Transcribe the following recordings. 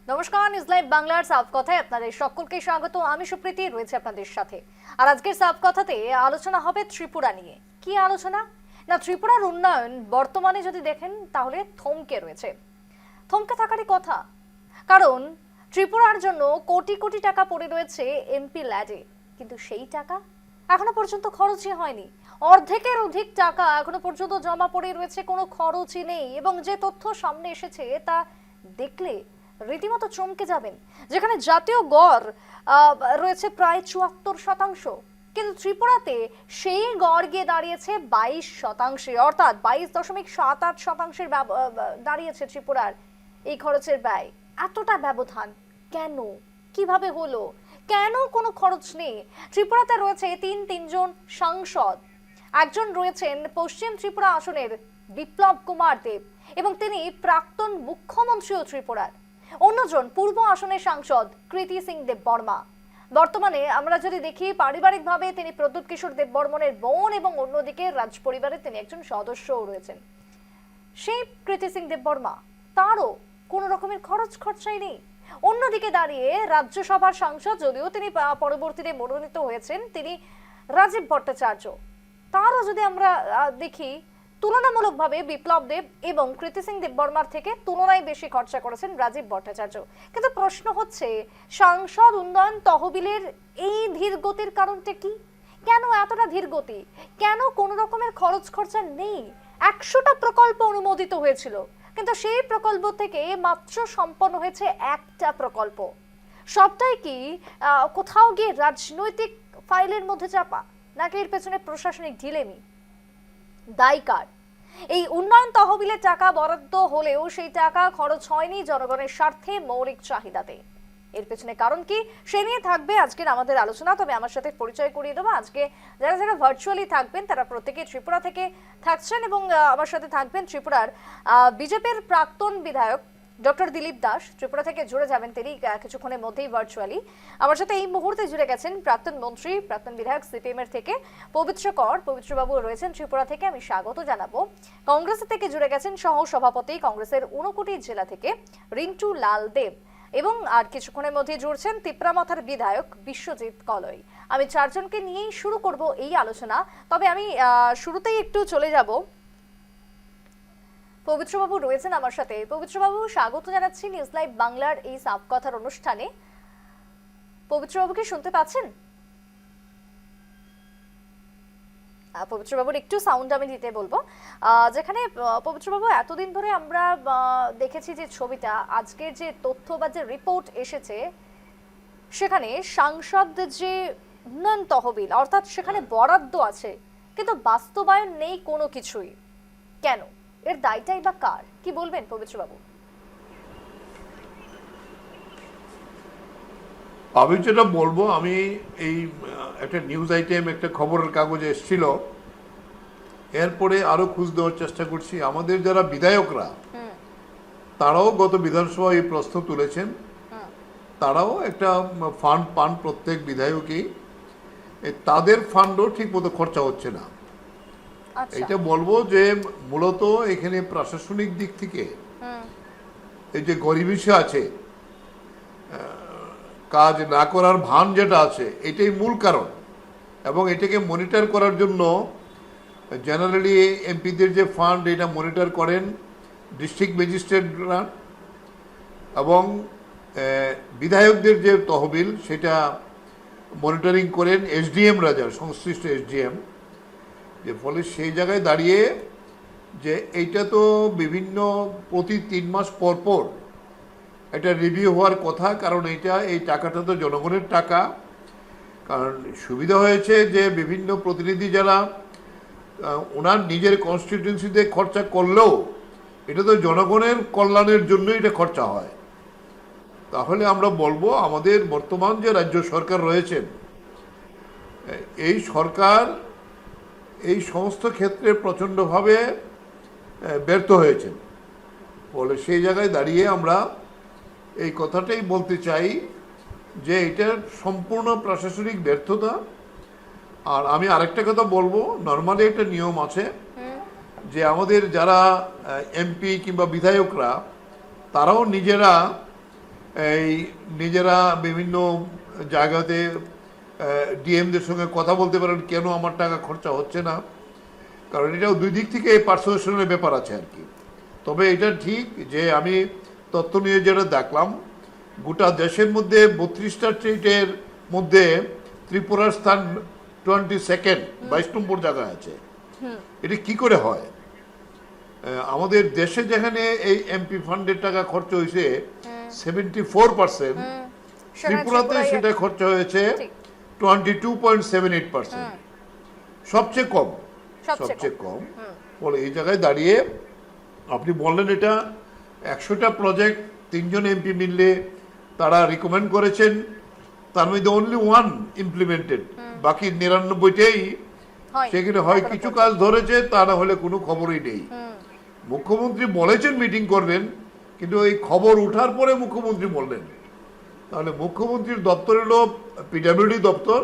নমস্কার, news live বাংলার সাফ কথায় আপনাদের সকলকে স্বাগত। আমি সুপ্রীতি রয়েছে আপনাদের সাথে। আর আজকের সাফ কথাতে আলোচনা হবে ত্রিপুরা নিয়ে। কি আলোচনা না, ত্রিপুরার উন্নয়ন বর্তমানে যদি দেখেন তাহলে থমকে রয়েছে। থমকে থাকারই কথা, কারণ ত্রিপুরার জন্য কোটি কোটি টাকা পড়ে রয়েছে এমপি ল্যাডে, কিন্তু সেই টাকা এখনো পর্যন্ত খরচই হয়নি। অর্ধেকের অধিক টাকা এখনো পর্যন্ত জমা পড়ে রয়েছে, কোনো খরচই নেই। এবং যে তথ্য সামনে এসেছে তা দেখলে রীতিমতো চমকে যাবেন, যেখানে জাতীয় গড় রয়েছে প্রায় ৭৪%, কিন্তু ত্রিপুরাতে সেই গড় গিয়ে দাঁড়িয়েছে 22%, অর্থাৎ 22.78% দাঁড়িয়েছে ত্রিপুরার এই খরচের ব্যয়। এতটা ব্যবধান কেন, কিভাবে হলো, কেন কোনো খরচ নেই? ত্রিপুরাতে রয়েছে তিনজন সাংসদ। একজন রয়েছেন পশ্চিম ত্রিপুরা আসনের বিপ্লব কুমার দেব, এবং তিনি প্রাক্তন মুখ্যমন্ত্রীও ত্রিপুরার। অন্যজন পূর্ব আসনের সাংসদ কৃতি সিং দেববর্মা। বর্তমানে আমরা যদি দেখি, পারিবারিকভাবে তিনি প্রদ্যুৎ কিশোর দেববর্মনের বোন, এবং অন্যদিকে রাজ পরিবারের তিনি একজন সদস্যও রয়েছেন। সেই কৃতি সিং দেববর্মা, তারও কোনো রকমের খরচাই নেই। অন্যদিকে দাঁড়িয়ে রাজ্যসভার সাংসদ, যদিও তিনি পরবর্তীতে মনোনীত হয়েছেন, তিনি রাজীব ভট্টাচার্য। তারও যদি আমরা দেখি, তুলনামূলকভাবে বিপ্লব দেব এবং কৃতি সিং দেববর্মার থেকে তুলনায় বেশি খরচা করেছেন রাজীব ভট্টাচার্য। কিন্তু প্রশ্ন হচ্ছে, সাংসদ উন্নয়ন তহবিলের এই ধীর গতির কারণটা কি? কেন এতটা ধীর গতি? কেন কোনো রকমের খরচা নেই? 100টা প্রকল্প অনুমোদিত হয়েছিল, কিন্তু সেই প্রকল্প থেকে মাত্র সম্পন্ন হয়েছে একটা প্রকল্প। সবটাই কি কোথাও গিয়ে রাজনৈতিক ফাইলের মধ্যে চাপা, নাকি এর পেছনে প্রশাসনিক ঢিলেমি? দায়ী কার? এই উন্নয়ন তহবিলের টাকা বরাদ্দ হলেও সেই টাকা খরচ হয়নি জনগণের স্বার্থে, মৌলিক চাহিদাতে। এর পেছনে কারণ কি, সে নিয়ে থাকবে আজকের আমাদের আলোচনা। তবে আমার সাথে পরিচয় করিয়ে দেবো, আজকে যারা যারা ভার্চুয়ালি থাকবেন তারা প্রত্যেকে ত্রিপুরা থেকে থাকছেন, এবং আমার সাথে থাকবেন ত্রিপুরার বিজেপির প্রাক্তন বিধায়ক ডক্টর দিলীপ দাস। ত্রিপুরা থেকে জুড়ে যাবেন তিনি কিছুক্ষণের মধ্যেই ভার্চুয়ালি। আমার সাথে এই মুহূর্তে জুড়ে গেছেন প্রাক্তন মন্ত্রী, প্রাক্তন বিধায়ক সিপিএম এর থেকে পবিত্র কর। পবিত্রবাবু রয়েছেন ত্রিপুরা থেকে, আমি স্বাগত জানাবো। কংগ্রেস থেকে জুড়ে গেছেন সহ সভাপতি কংগ্রেসের 59 জেলা থেকে রিন্টু লাল দেব, এবং আর কিছুক্ষণের মধ্যে জুড়ছেন তিপ্রামথার বিধায়ক বিশ্বজিৎ কলই। আমি চারজনকে নিয়েই শুরু করব এই আলোচনা। তবে আমি শুরুতেই একটু চলে যাব, পবিত্রবাবু রয়েছেন আমার সাথে। পবিত্রবাবু, স্বাগত জানাচ্ছি নিউজ লাইভ বাংলার এই সাফ কথার অনুষ্ঠানে। পবিত্রবাবুকে শুনতে পাচ্ছেন? পবিত্রবাবুর একটু সাউন্ড আমি দিতে বলবো। যেখানে পবিত্রবাবু, এতদিন ধরে আমরা দেখেছি যে ছবিটা, আজকের যে তথ্য বা যে রিপোর্ট এসেছে, সেখানে সাংসদদের যে উন্নয়ন তহবিল, অর্থাৎ সেখানে বরাদ্দ আছে, কিন্তু বাস্তবায়ন নেই কোনো কিছুই। কেন? এর দায়টাই বা কার? কি বলবেন পবিত্রবাবু? আমি যেটা বলবো, আমি এই একটা নিউজ আইটেম একটা খবরের কাগজে এসেছিল, এরপরে আরো খোঁজ দেওয়ার চেষ্টা করছি। আমাদের যারা বিধায়করা, তারাও গত বিধানসভায় এই প্রশ্ন তুলেছেন। তারাও একটা ফান্ড পান, প্রত্যেক বিধায়কই। তাদের ফান্ডও ঠিক মতো খরচা হচ্ছে না। এটা বলবো যে মূলত এখানে প্রশাসনিক দিক থেকে এই যে গরিবিসা আছে, কাজ না করার ভান যেটা আছে, এটাই মূল কারণ। এবং এটাকে মনিটর করার জন্য জেনারেলি এমপিদের যে ফান্ড, এটা মনিটর করেন ডিস্ট্রিক্ট ম্যাজিস্ট্রেটরা, এবং বিধায়কদের যে তহবিল সেটা মনিটরিং করেন এসডিএম রাজা, সংশ্লিষ্ট এসডিএম। যে ফলে সেই জায়গায় দাঁড়িয়ে যে এইটা তো বিভিন্ন প্রতি 3 মাস পর পর এটা রিভিউ হওয়ার কথা, কারণ এই টাকাটা তো জনগণের টাকা। কারণ সুবিধা হয়েছে যে বিভিন্ন প্রতিনিধি যারা ওনার নিজের কনস্টিটিউয়েন্সিতে খরচা করলেও এটা তো জনগণের কল্যাণের জন্য এটা খরচা হয়। তাহলে আমরা বলবো, আমাদের বর্তমান যে রাজ্য সরকার রয়েছেন, এই সরকার এই সমস্ত ক্ষেত্রে প্রচণ্ডভাবে ব্যর্থ হয়েছেন। ফলে সেই জায়গায় দাঁড়িয়ে আমরা এই কথাটাই বলতে চাই যে এটা সম্পূর্ণ প্রশাসনিক ব্যর্থতা। আর আমি আরেকটা কথা বলবো, নর্মালি একটা নিয়ম আছে যে আমাদের যারা এমপি কিংবা বিধায়করা, তারাও নিজেরা এই নিজেরা বিভিন্ন জায়গাতে ডিএমদের সঙ্গে কথা বলতে পারেন কেন আমার টাকা খরচা হচ্ছে না, কারণ এটাও দুই দিক থেকে পার্সোনেশনের ব্যাপার আছে আর কি। তবে এটা ঠিক যে আমি তথ্য নিয়ে যেটা দেখলাম, গোটা দেশের মধ্যে 32টা স্টেটের মধ্যে ত্রিপুরার স্থান 22nd, 22 নম্বর জায়গায় আছে। এটা কি করে হয়? আমাদের দেশে যেখানে এই এমপি ফান্ডের টাকা খরচ হয়েছে 74%, ত্রিপুরাতে সেটা খরচ হয়েছে 22.78%, সবচেয়ে কম। বলে এই জায়গায় দাঁড়িয়ে আপনি বললেন এটা 100টা প্রজেক্ট 3জন এমপি মিললে তারা রিকমেন্ড করেছেন, তার মধ্যে অনলি ওয়ান ইমপ্লিমেন্টেড, বাকি 99টাই সেখানে হয় কিছু কাজ ধরেছে, তা না হলে কোনো খবরই নেই। মুখ্যমন্ত্রী বলেছেন মিটিং করবেন, কিন্তু এই খবর ওঠার পরে মুখ্যমন্ত্রী বললেন। তাহলে মুখ্যমন্ত্রীর দপ্তর হলো পিডব্লিউডি দপ্তর,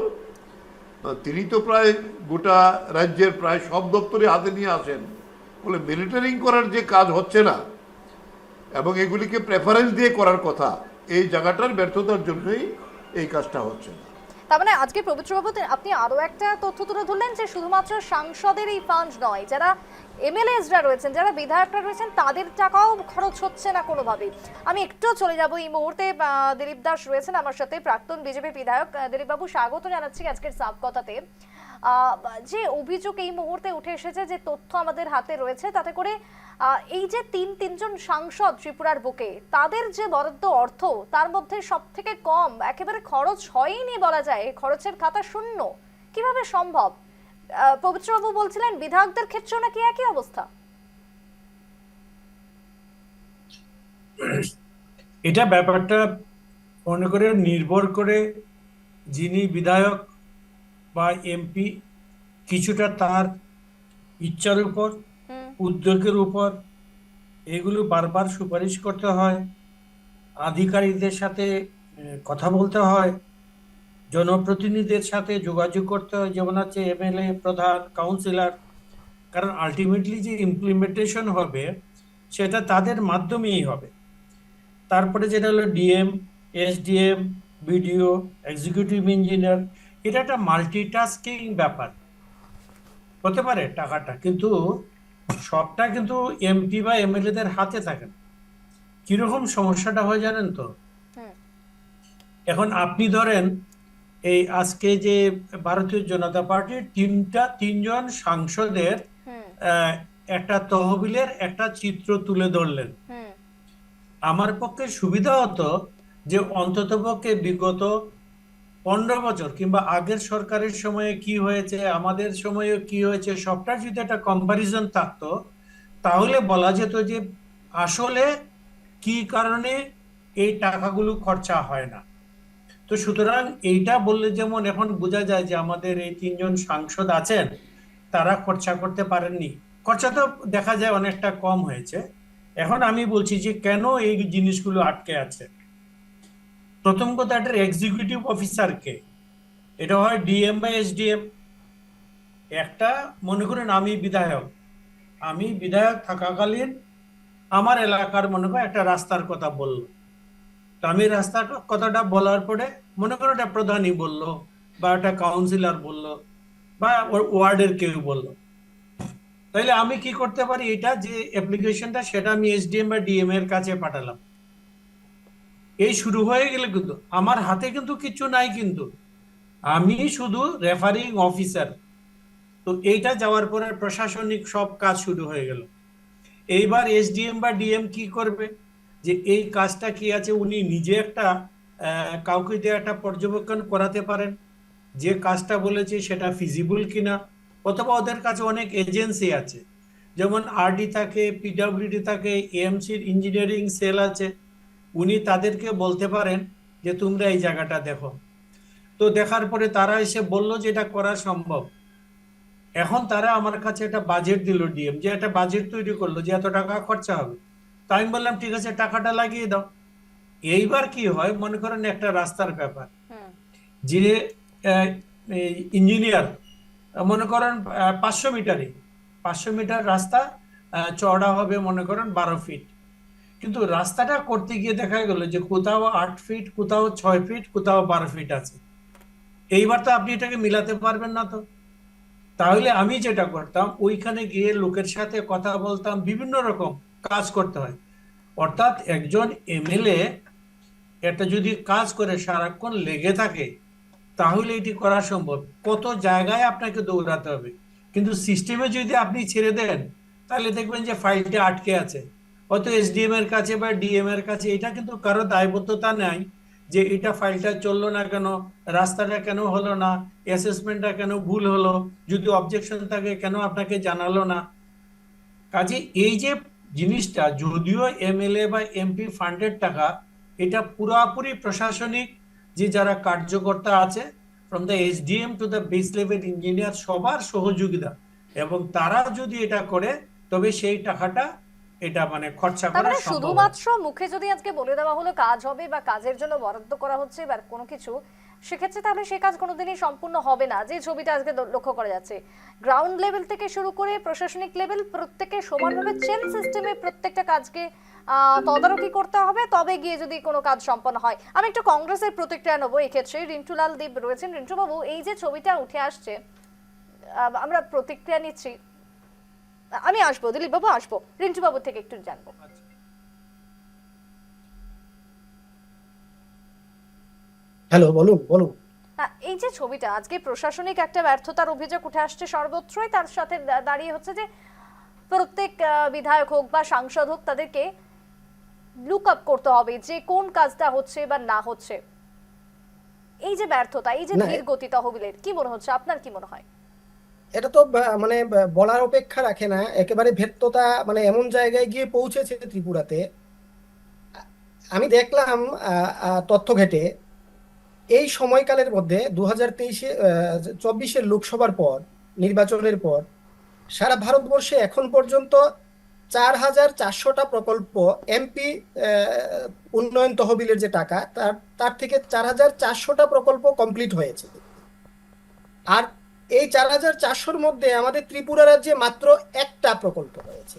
তিনি তো প্রায় গোটা রাজ্যের প্রায় সব দপ্তরে হাতে নিয়ে আসেন, বলে মনিটরিং করার যে কাজ হচ্ছে না এবং এগুলিকে প্রেফারেন্স দিয়ে করার কথা, এই জায়গাটার ব্যর্থতার জন্যই এই কাজটা হচ্ছে না। তার মানে আজকে পবিত্রবাবু আপনি আরো একটা তথ্য তুলে ধরলেন যে শুধুমাত্র সাংসদের এই ফান্ড নয়, যারা এমএলএসরা রয়েছেন, যারা বিধায়করা রয়েছেন, তাদের টাকাও খরচ হচ্ছে না কোনোভাবেই। আমি একটু চলে যাব এই মুহূর্তে, দিলীপ দাস রয়েছেন আমার সাথে, প্রাক্তন বিজেপি বিধায়ক। দিলীপ বাবু, স্বাগত জানাচ্ছি আজকের সাফ কথাতে। যে অভিযোগ এই মুহূর্তে উঠে এসেছে, যে তথ্য আমাদের হাতে রয়েছে, তাতে করে এই যে তিনজন সাংসদ ত্রিপুরার বুকে, তাদের যে বরাদ্দ অর্থ, তার মধ্যে সব থেকে কম একেবারে খরচ হয়নি বলা যায়, খরচের খাতা শূন্য। কিভাবে সম্ভব? পবিত্রবাবু বলছিলেন বিধায়কদের ক্ষেত্রেও নাকি একই অবস্থা। এটা ব্যাপারটা মনে করে নির্ভর করে যিনি বিধায়ক বা এমপি, কিছুটা তার ইচ্ছার উপর, উদ্যোগের উপর, এগুলো বারবার সুপারিশ করতে হয়, আধিকারিকদের সাথে কথা বলতে হয়, জনপ্রতিনিধিদের সাথে যোগাযোগ করতে হয়, যেমন আছে এমএলএ, প্রধান, কাউন্সিলর, কারণ আলটিমেটলি যে ইমপ্লিমেন্টেশন হবে সেটা তাদের মাধ্যমেই হবে। তারপরে যেটা হলো DM, SDM, BDO, executive engineer, এটা একটা মাল্টিটাস্কিং ব্যাপার হতে পারে টাকাটা, কিন্তু সবটা কিন্তু এমপি বা এমএলএদের হাতে থাকে না। কিরকম সমস্যাটা হয় জানেন তো? এখন আপনি ধরেন এই আজকে যে ভারতীয় জনতা পার্টির তিনজন সাংসদের একটা তহবিলের একটা চিত্র তুলে ধরলেন। আমার পক্ষে সুবিধা হতো যে অন্ততপক্ষে বিগত 15 বছর কিংবা আগের সরকারের সময়ে কি হয়েছে, আমাদের সময়ে কি হয়েছে, সবটার যদি একটা কম্পারিজন থাকতো, তাহলে বলা যেত যে আসলে কি কারণে এই টাকাগুলো খরচা হয় না। তো সুতরাং এইটা বললে যেমন এখন বোঝা যায় যে আমাদের এই তিনজন সাংসদ আছেন, তারা খরচা করতে পারেননি। খরচা তো দেখা যায় অনেকটা কম হয়েছে। এখন আমি বলছি যে কেন এই জিনিসগুলো আটকে আছে। প্রথম কথা, এটার এক্সিকিউটিভ অফিসারকে, এটা হয় ডিএম বা এসডিএম। একটা মনে করেন আমি বিধায়ক থাকাকালীন আমার এলাকার মনে করেন একটা রাস্তার কথা বললো, তো আমি রাস্তার কথাটা বলার পরে মনে করো একটা প্রধানই বললো বা একটা কাউন্সিলর বললো বা ওয়ার্ডের কেউ বললো, তাইলে আমি কি করতে পারি, এটা যে অ্যাপ্লিকেশনটা সেটা আমি এসডিএম বা ডিএম এর কাছে পাঠালাম, এই শুরু হয়ে গেলে কিন্তু আমার হাতে কিন্তু কিছু নাই, কিন্তু আমি শুধু রেফারিং অফিসার। তো এইটা যাওয়ার পরে প্রশাসনিক সব কাজ শুরু হয়ে গেল। এইবার এসডিএম বা ডিএম কি করবে, যে এই কাজটা কি আছে উনি নিজে একটা কাউকে দিয়ে একটা পর্যবেক্ষণ করাতে পারেন যে কাজটা বলেছে সেটা ফিজিবল কিনা, অথবা ওদের কাছে অনেক এজেন্সি আছে, যেমন আরডি থাকে, পিডব্লিউডি থাকে, এএমসির ইঞ্জিনিয়ারিং সেল আছে, উনি তাদেরকে বলতে পারেন যে তোমরা এই জায়গাটা দেখো। তো দেখার পরে তারা এসে বললো যে এটা করা সম্ভব। এখন তারা আমার কাছে একটা বাজেট দিল, ডিএম যে একটা বাজেট তৈরি করলো যে এত টাকা খরচা হবে। তাই আমি বললাম ঠিক আছে, টাকাটা লাগিয়ে দাও। এইবার কি হয়, মনে করেন একটা রাস্তার ব্যাপার, যে ইঞ্জিনিয়ার মনে করেন 500 মিটার রাস্তা চওড়া হবে মনে করেন 12 ফিট, কিন্তু রাস্তাটা করতে গিয়ে দেখা গেল যে কোথাও 8 ফিট, কোথাও 6 ফিট, কোথাও 12 ফিট আছে। এইবার তো আপনি এটাকে মিলাতে পারবেন না। তো তাহলে আমি যেটা করতাম, ওইখানে গিয়ে লোকের সাথে কথা বলতাম, বিভিন্ন রকম কাজ করতে হয়। অর্থাৎ একজন এমএলএ এটা যদি কাজ করে সারাক্ষণ লেগে থাকে, তাহলে এটি করা সম্ভব। কত জায়গায় আপনাকে দৌড়াতে হবে, কিন্তু সিস্টেমে যদি আপনি ছেড়ে দেন, তাহলে দেখবেন যে ফাইলটা আটকে আছে, হয়তো এসডিএম এর কাছে বা ডিএম এর কাছে। এটা কিন্তু কারো দায়বদ্ধতা নাই যে এটা ফাইলটা চললো না কেন, রাস্তাটা কেন হলো না, অ্যাসেসমেন্টটা কেন ভুল হলো, যদি অবজেকশন থাকে কেন আপনাকে জানালো না। কাজে এই যে জিনিসটা, যদিও এমএলএ বা এমপি ফান্ডের টাকা, এটা পুরোপুরি প্রশাসনিক যে যারা কার্যকর্তা আছে, from the SDM to the base level engineer, সবার সহযোগিতা, এবং তারা যদি এটা করে, তবে সেই টাকাটা এটা মানে খরচা তার করা মানে সম্ভব হয়। শুধুমাত্র মুখে যদি আজকে বলে দেওয়া হলো কাজ হবে বা কাজের জন্য বরাদ্দ করা হচ্ছে বা কোনো কিছু, সেক্ষেত্রে তাহলে সেই কাজ কোনোদিনই সম্পূর্ণ হবে না। যে ছবিটা আজকে লক্ষ্য করা যাচ্ছে, গ্রাউন্ড লেভেল থেকে শুরু করে প্রশাসনিক লেভেল, প্রত্যেকে সমানভাবে চেন সিস্টেমে প্রত্যেকটা কাজকে তদারকি করতে হবে, তবে গিয়ে যদি কোনো কাজ সম্পন্ন হয়। আমি একটু কংগ্রেসের প্রতিক্রিয়া নেবো এই ক্ষেত্রে। রিন্টুলাল দেব রয়েছেন। রিন্টু বাবু, এই যে ছবিটা উঠে আসছে, আমরা প্রতিক্রিয়া নিচ্ছি। আমি আসবো, দিলীপ বাবু আসবো, রিন্টু বাবু থেকে একটু জানবো। হ্যালো, বলুন বলুন। এই যে ছবিটা আজকে প্রশাসনিক একটা ব্যর্থতার অভিযোগ উঠে আসছে সর্বত্রই, তার সাথে দাঁড়িয়ে হচ্ছে যে প্রত্যেক বিধায়ক হোক বা সাংসদ হোক, তাদেরকে লুক আপ করতে হবে যে কোন কাজটা হচ্ছে বা না হচ্ছে। এই যে ব্যর্থতা, এই যে না, ধীর গতি তহবিলের, কি মনে হচ্ছে, আপনার কি মনে হয়? এটা তো মানে বলার অপেক্ষা রাখে না, একেবারে ব্যর্থতা মানে এমন জায়গায় গিয়ে পৌঁছেছে ত্রিপুরাতে। আমি দেখলাম তথ্য ঘেটে এই সময়কালের মধ্যে 2023-এ 24-এর লোকসভার পর, নির্বাচনের পর সারা ভারতবর্ষে এখন পর্যন্ত 4,400টা প্রকল্প এমপি উন্নয়ন তহবিলের যে টাকা, তার তার থেকে 4,400টা প্রকল্প কমপ্লিট হয়েছে। আর এই 4,400-র মধ্যে আমাদের ত্রিপুরা রাজ্যে মাত্র একটা প্রকল্প রয়েছে।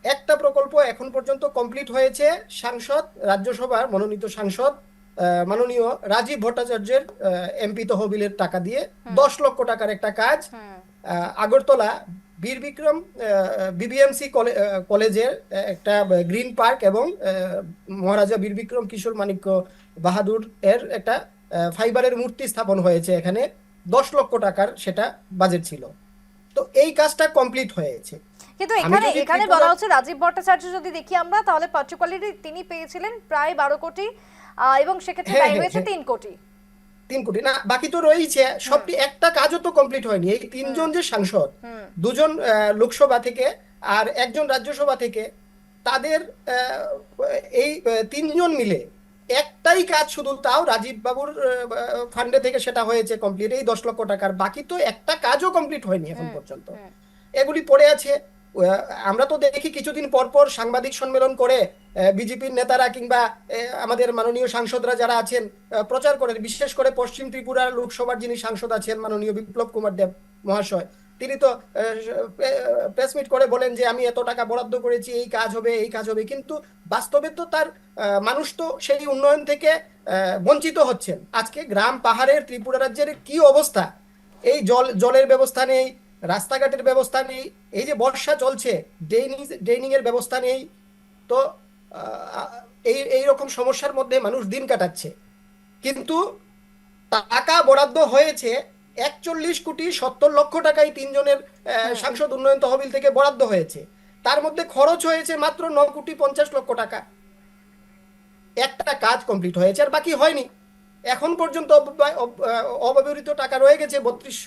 একটা প্রকল্প এখন পর্যন্ত কমপ্লিট হয়েছে সাংসদ, রাজ্যসভার মনোনীত সাংসদ মাননীয় রাজীব ভট্টাচার্যের এমপি তহবিলের টাকা দিয়ে 10 লক্ষ টাকার একটা কাজ আগরতলা বীর বিক্রম বিবিএমসি কলেজের একটা গ্রিন পার্ক এবং মহারাজা বীর বিক্রম কিশোর মাণিক্য বাহাদুর এর একটা ফাইবারের মূর্তি স্থাপন হয়েছে এখানে। 10 লক্ষ টাকার সেটা বাজেট ছিল। তো এই কাজটা কমপ্লিট হয়েছে। কিন্তু এখানে এখানে বলা হচ্ছে রাজীব ভট্টাচার্য যদি দেখি আমরা, তাহলে পার্টিকুলারলি তিনি পেয়েছিলেন প্রায় 12 কোটি, এবং সেক্ষেত্রে ব্যয় হয়েছে 3 কোটি। 3 কোটি না, বাকি তো রয়েছে সবটি। একটা কাজও তো কমপ্লিট হয়নি। এই তিনজন যে সাংসদ, দুজন লোকসভা থেকে আর একজন রাজ্যসভা থেকে, তাদের এই তিনজন মিলে একটাই কাজ, শুধু তাও রাজীব বাবুর ফান্ডে থেকে সেটা হয়েছে কমপ্লিট, এই 10 লক্ষ টাকার। বাকি তো একটা কাজও কমপ্লিট হয়নি এখন পর্যন্ত, এগুলি পড়ে আছে। আমরা তো দেখি কিছুদিন পর পর সাংবাদিক সম্মেলন করে বিজেপির নেতারা কিংবা আমাদের মাননীয় সাংসদরা যারা আছেন প্রচার করেন। বিশেষ করে পশ্চিম ত্রিপুরার লোকসভার যিনি সাংসদ আছেন মাননীয় বিপ্লব কুমার দেব মহাশয়, তিনি তো প্রেস মিট করে বলেন যে আমি এত টাকা বরাদ্দ করেছি, এই কাজ হবে এই কাজ হবে, কিন্তু বাস্তবে তো তার মানুষ তো সেই উন্নয়ন থেকে বঞ্চিত হচ্ছেন। আজকে গ্রাম পাহাড়ের ত্রিপুরা রাজ্যের কি অবস্থা! এই জলের ব্যবস্থা নেই, রাস্তাঘাটের ব্যবস্থা নেই, এই যে বর্ষা চলছে ড্রেনিং এর ব্যবস্থা নেই। তো এই রকম সমস্যার মধ্যে মানুষ দিন কাটাচ্ছে। কিন্তু টাকা বরাদ্দ হয়েছে 41,70,00,000 টাকাই তিনজনের সাংসদ উন্নয়ন তহবিল থেকে বরাদ্দ হয়েছে। তার মধ্যে খরচ হয়েছে মাত্র 9,50,00,000 টাকা। একটা কাজ কমপ্লিট হয়েছে আর বাকি হয়নি। এখন পর্যন্ত অব্যবহৃত টাকা রয়ে গেছে 32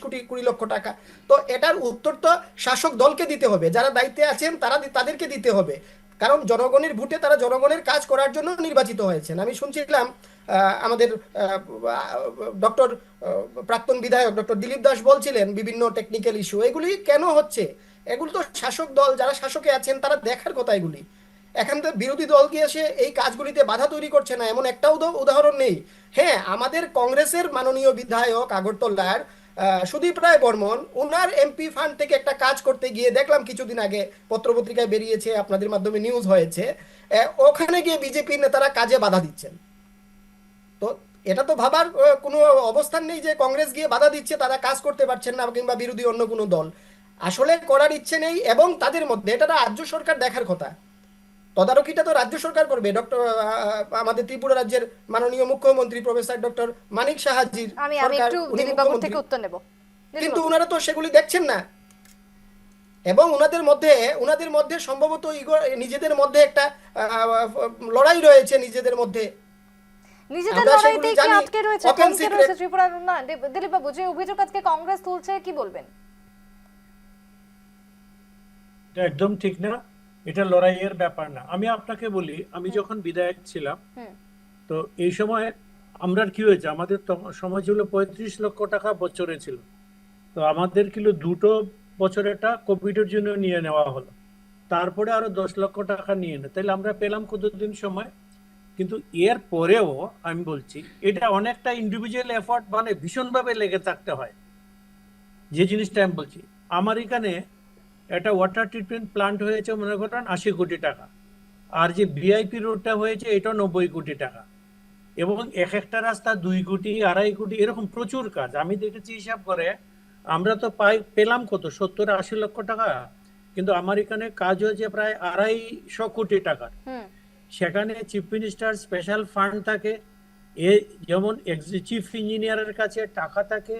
কোটি 20 লক্ষ টাকা। তো এটার উত্তর তো শাসক দলকে দিতে হবে, যারা দায়িত্বে আছেন তাদেরকে দিতে হবে, কারণ জনগণের ভোটে তারা জনগণের কাজ করার জন্য নির্বাচিত হয়েছেন। আমি শুনছিলাম আমাদের ডক্টর প্রাক্তন বিধায়ক ডক্টর দিলীপ দাস বলছিলেন বিভিন্ন টেকনিক্যাল ইস্যু, এগুলি কেন হচ্ছে? এগুলো তো শাসক দল, যারা শাসকে আছেন তারা দেখার কথা। এগুলি এখন তো বিরোধী দল গিয়ে এসে এই কাজগুলিতে বাধা তৈরি করছে না, এমন একটা উদাহরণ নেই। হ্যাঁ, আমাদের কংগ্রেসের মাননীয় বিধায়ক আগরতলার সুদীপ রায় বর্মন ওনার এমপি ফান্ড থেকে একটা কাজ করতে গিয়ে দেখলাম কিছুদিন আগে পত্রপত্রিকায় বেরিয়েছে, আপনাদের মাধ্যমে নিউজ হয়েছে, ওখানে গিয়ে বিজেপি নেতারা কাজে বাধা দিচ্ছেন। তো এটা তো ভাবার কোনো অবস্থান নেই যে কংগ্রেস গিয়ে বাধা দিচ্ছে, তারা কাজ করতে পারছেন না, কিংবা বিরোধী অন্য কোনো দল আসলে করার ইচ্ছে নেই। এবং তাদের মধ্যে এটা রাজ্য সরকার দেখার কথা, তদারকিটা তো রাজ্য সরকার করবে। আমাদের ত্রিপুরা রাজ্যের মাননীয় মুখ্যমন্ত্রী প্রফেসর ডক্টর মানিক সাহাজির আমি সরকার, একটু উনি দিলীপ বাবুর মুখ্যমন্ত্রী, থেকে উত্তর নেব। কিন্তু ওনারা তো সেগুলি দেখছেন না। এবং ওনাদের মধ্যে সম্ভবত নিজেদের মধ্যে একটা লড়াই রয়েছে নিজেদের মধ্যে। নিজেদের আমরা লড়াইতে সেগুলি কি জানি, আটকে রয়েছে, open থমকে secret। রয়েছে ত্রিপুরার উন্নয়ন? দিলীপ বাবু, যে অভিযোগ আজকে কংগ্রেস তুলছে, কি বলবেন? এটা একদম ঠিক না, এটা লড়াইয়ের ব্যাপার না। আমি আপনাকে বলি, আমি যখন বিধায়ক ছিলাম, হুম তো এই সময় আমরা কি হয়েছে, আমাদের সময় ছিল 35 লক্ষ টাকা বছরে ছিল। তো আমাদের কিলো দুটো বছরেরটা কোভিডের জন্য নিয়ে নেওয়া হলো, তারপরে আরো 10 লক্ষ টাকা নিয়ে নেয়, তাহলে আমরা পেলাম কতদিন সময়? কিন্তু এর পরেও আমি বলছি, এটা অনেকটা ইন্ডিভিজুয়াল এফর্ট, মানে ভীষণভাবে লেগে থাকতে হয়। যে জিনিসটা আমি বলছি, আমার এখানে একটা ওয়াটার ট্রিটমেন্ট প্লান্ট হয়েছে মনে করেন 80 কোটি টাকা, আর যে ভিআইপি রোডটা হয়েছে এটা 90 কোটি টাকা, এবং এক একটা রাস্তা 2 কোটি 2.5 কোটি, এরকম প্রচুর কাজ আমি দেখেছি। হিসাব করে আমরা তো পেলাম কত 70-80 লক্ষ টাকা, কিন্তু আমার এখানে কাজ হয়েছে প্রায় 250 কোটি টাকার। হুম সেখানে চিফ মিনিস্টার স্পেশাল ফান্ড থাকে, যেমন চিফ ইঞ্জিনিয়ারের কাছে টাকা থাকে,